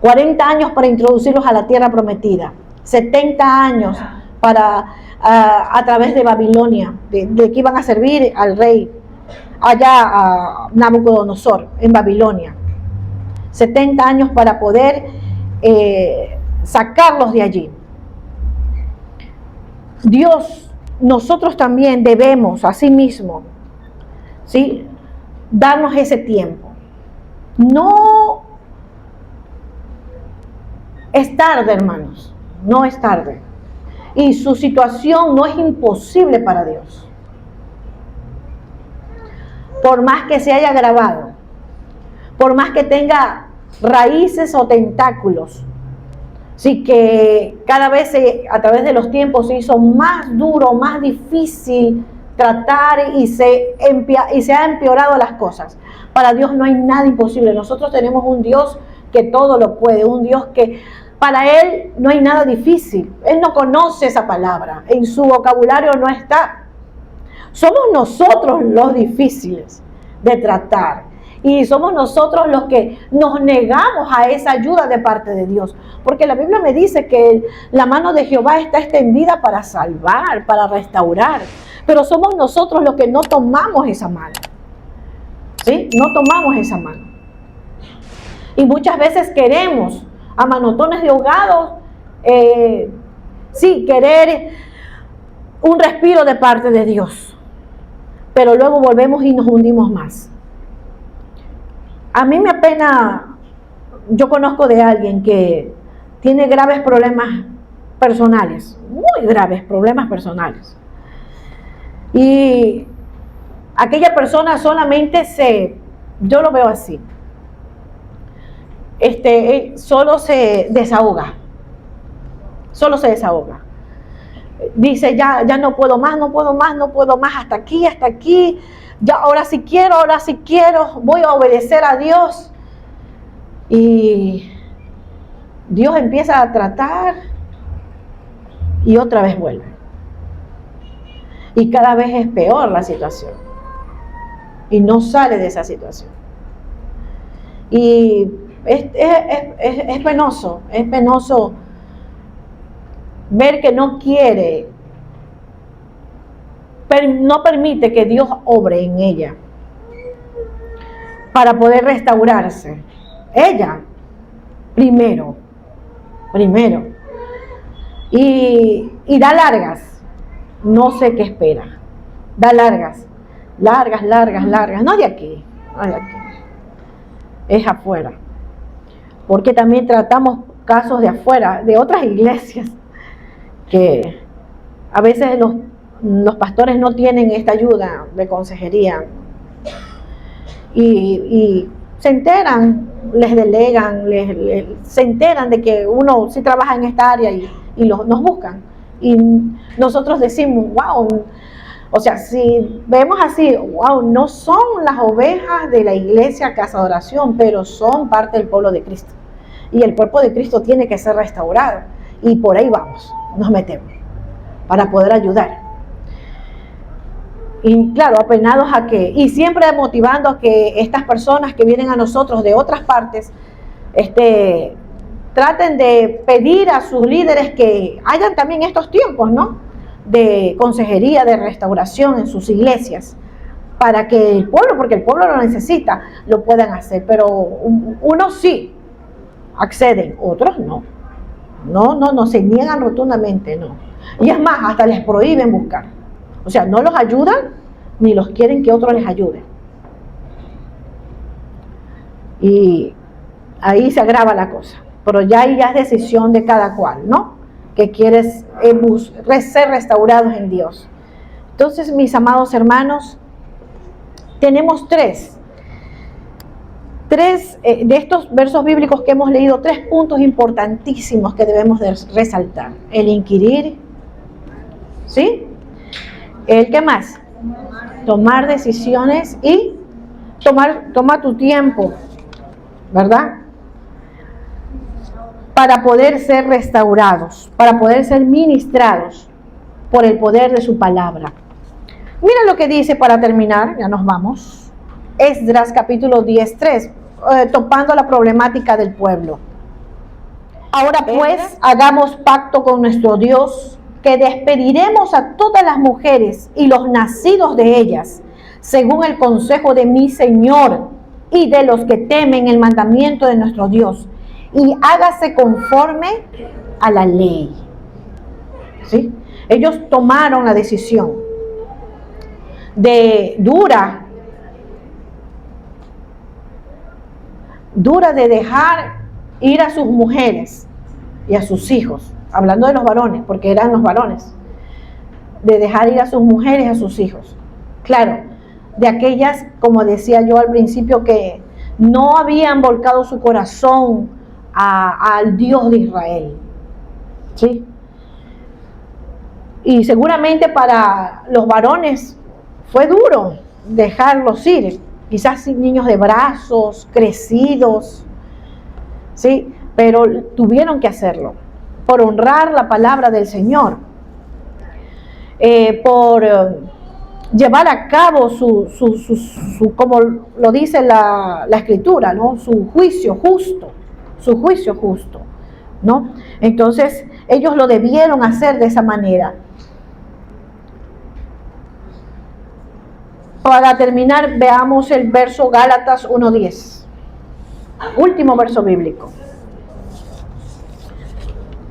40 años para introducirlos a la tierra prometida, 70 años a través de Babilonia, de que iban a servir al rey allá a Nabucodonosor en Babilonia. 70 años para poder sacarlos de allí. Dios, nosotros también debemos, asimismo, ¿sí?, darnos ese tiempo. No es tarde, hermanos, no es tarde. Y su situación no es imposible para Dios. Por más que se haya agravado, por más que tenga raíces o tentáculos, sí, que cada vez a través de los tiempos se hizo más duro, más difícil tratar y se ha empeorado las cosas. Para Dios no hay nada imposible. Nosotros tenemos un Dios que todo lo puede, un Dios que para Él no hay nada difícil. Él no conoce esa palabra, en su vocabulario no está. Somos nosotros los difíciles de tratar. Y somos nosotros los que nos negamos a esa ayuda de parte de Dios. Porque la Biblia me dice que la mano de Jehová está extendida para salvar, para restaurar. Pero somos nosotros los que no tomamos esa mano. ¿sí? No tomamos esa mano. Y muchas veces queremos, a manotones de ahogados, sí, querer un respiro de parte de Dios. Pero luego volvemos y nos hundimos más. A mí me apena, yo conozco de alguien que tiene graves problemas personales, muy graves problemas personales. Y aquella persona solamente yo lo veo así, solo se desahoga, dice ya no puedo más, hasta aquí, ya ahora sí quiero, voy a obedecer a Dios. Y Dios empieza a tratar y otra vez vuelve. Y cada vez es peor la situación. Y no sale de esa situación. Y es penoso ver que no quiere, no permite que Dios obre en ella para poder restaurarse. Ella, primero. Y da largas. No sé qué espera. Da largas. No de aquí. Es afuera. Porque también tratamos casos de afuera, de otras iglesias, que a veces los pastores no tienen esta ayuda de consejería. Y se enteran, les delegan, se enteran de que uno sí trabaja en esta área y nos buscan. Y nosotros decimos, wow, o sea, si vemos así, wow, no son las ovejas de la iglesia Casa de Oración, pero son parte del pueblo de Cristo. Y el cuerpo de Cristo tiene que ser restaurado. Y por ahí vamos, nos metemos, para poder ayudar. Y claro, apenados y siempre motivando a que estas personas que vienen a nosotros de otras partes, traten de pedir a sus líderes que hayan también estos tiempos, ¿no?, de consejería, de restauración en sus iglesias, para que el pueblo, porque el pueblo lo necesita, lo puedan hacer. Pero unos sí acceden, otros no. No, se niegan rotundamente, no. Y es más, hasta les prohíben buscar. O sea, no los ayudan ni los quieren que otros les ayuden. Y ahí se agrava la cosa. Pero ya ahí es decisión de cada cual, ¿no?, que quieres ser restaurados en Dios. Entonces, mis amados hermanos, tenemos tres de estos versos bíblicos que hemos leído, 3 puntos importantísimos que debemos de resaltar. El inquirir, ¿sí? ¿Qué más? Tomar decisiones y tomar tu tiempo, ¿verdad?, para poder ser restaurados, para poder ser ministrados por el poder de su palabra. Mira lo que dice para terminar, ya nos vamos. Esdras capítulo 10:3, topando la problemática del pueblo. Ahora pues, hagamos pacto con nuestro Dios, que despediremos a todas las mujeres y los nacidos de ellas, según el consejo de mi Señor y de los que temen el mandamiento de nuestro Dios, y hágase conforme a la ley. ¿Sí? Ellos tomaron la decisión dura de dejar ir a sus mujeres y a sus hijos, hablando de los varones, porque eran los varones, de dejar ir a sus mujeres y a sus hijos. Claro, de aquellas, como decía yo al principio, que no habían volcado su corazón al Dios de Israel, ¿sí? Y seguramente para los varones fue duro dejarlos ir, quizás niños de brazos, crecidos, ¿sí? Pero tuvieron que hacerlo, por honrar la palabra del Señor, por llevar a cabo su como lo dice la Escritura, ¿no?, su juicio justo, ¿no? Entonces, ellos lo debieron hacer de esa manera. Para terminar, veamos el verso Gálatas 1:10. Último verso bíblico.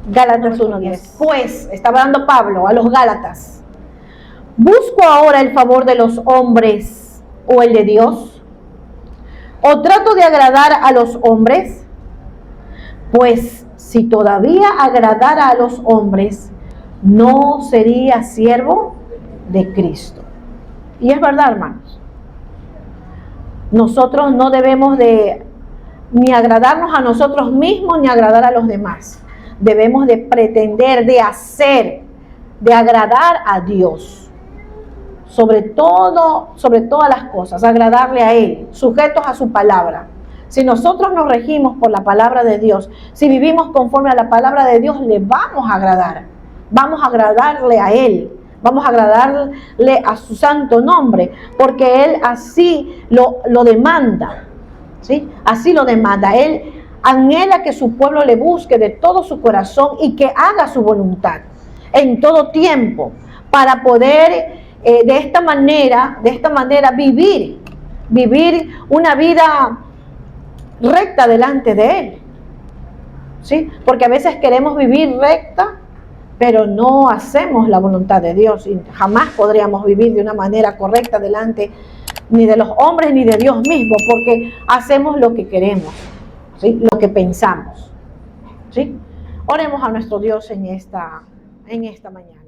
Gálatas 1:10. Pues, estaba dando Pablo a los Gálatas: ¿busco ahora el favor de los hombres o el de Dios? ¿O trato de agradar a los hombres? Pues si todavía agradara a los hombres, no sería siervo de Cristo. Y es verdad, hermanos. Nosotros no debemos de ni agradarnos a nosotros mismos ni agradar a los demás. Debemos de pretender, de hacer, de agradar a Dios. Sobre todas las cosas, agradarle a Él, sujetos a su palabra. Si nosotros nos regimos por la palabra de Dios, si vivimos conforme a la palabra de Dios, le vamos a agradar. Vamos a agradarle a Él. Vamos a agradarle a su santo nombre, porque Él así lo demanda. ¿Sí? Así lo demanda. Él anhela que su pueblo le busque de todo su corazón y que haga su voluntad en todo tiempo, para poder de esta manera vivir una vida recta delante de Él. ¿Sí? Porque a veces queremos vivir recta, pero no hacemos la voluntad de Dios, y jamás podríamos vivir de una manera correcta delante ni de los hombres ni de Dios mismo, porque hacemos lo que queremos, ¿sí? Lo que pensamos, ¿sí? Oremos a nuestro Dios en esta mañana.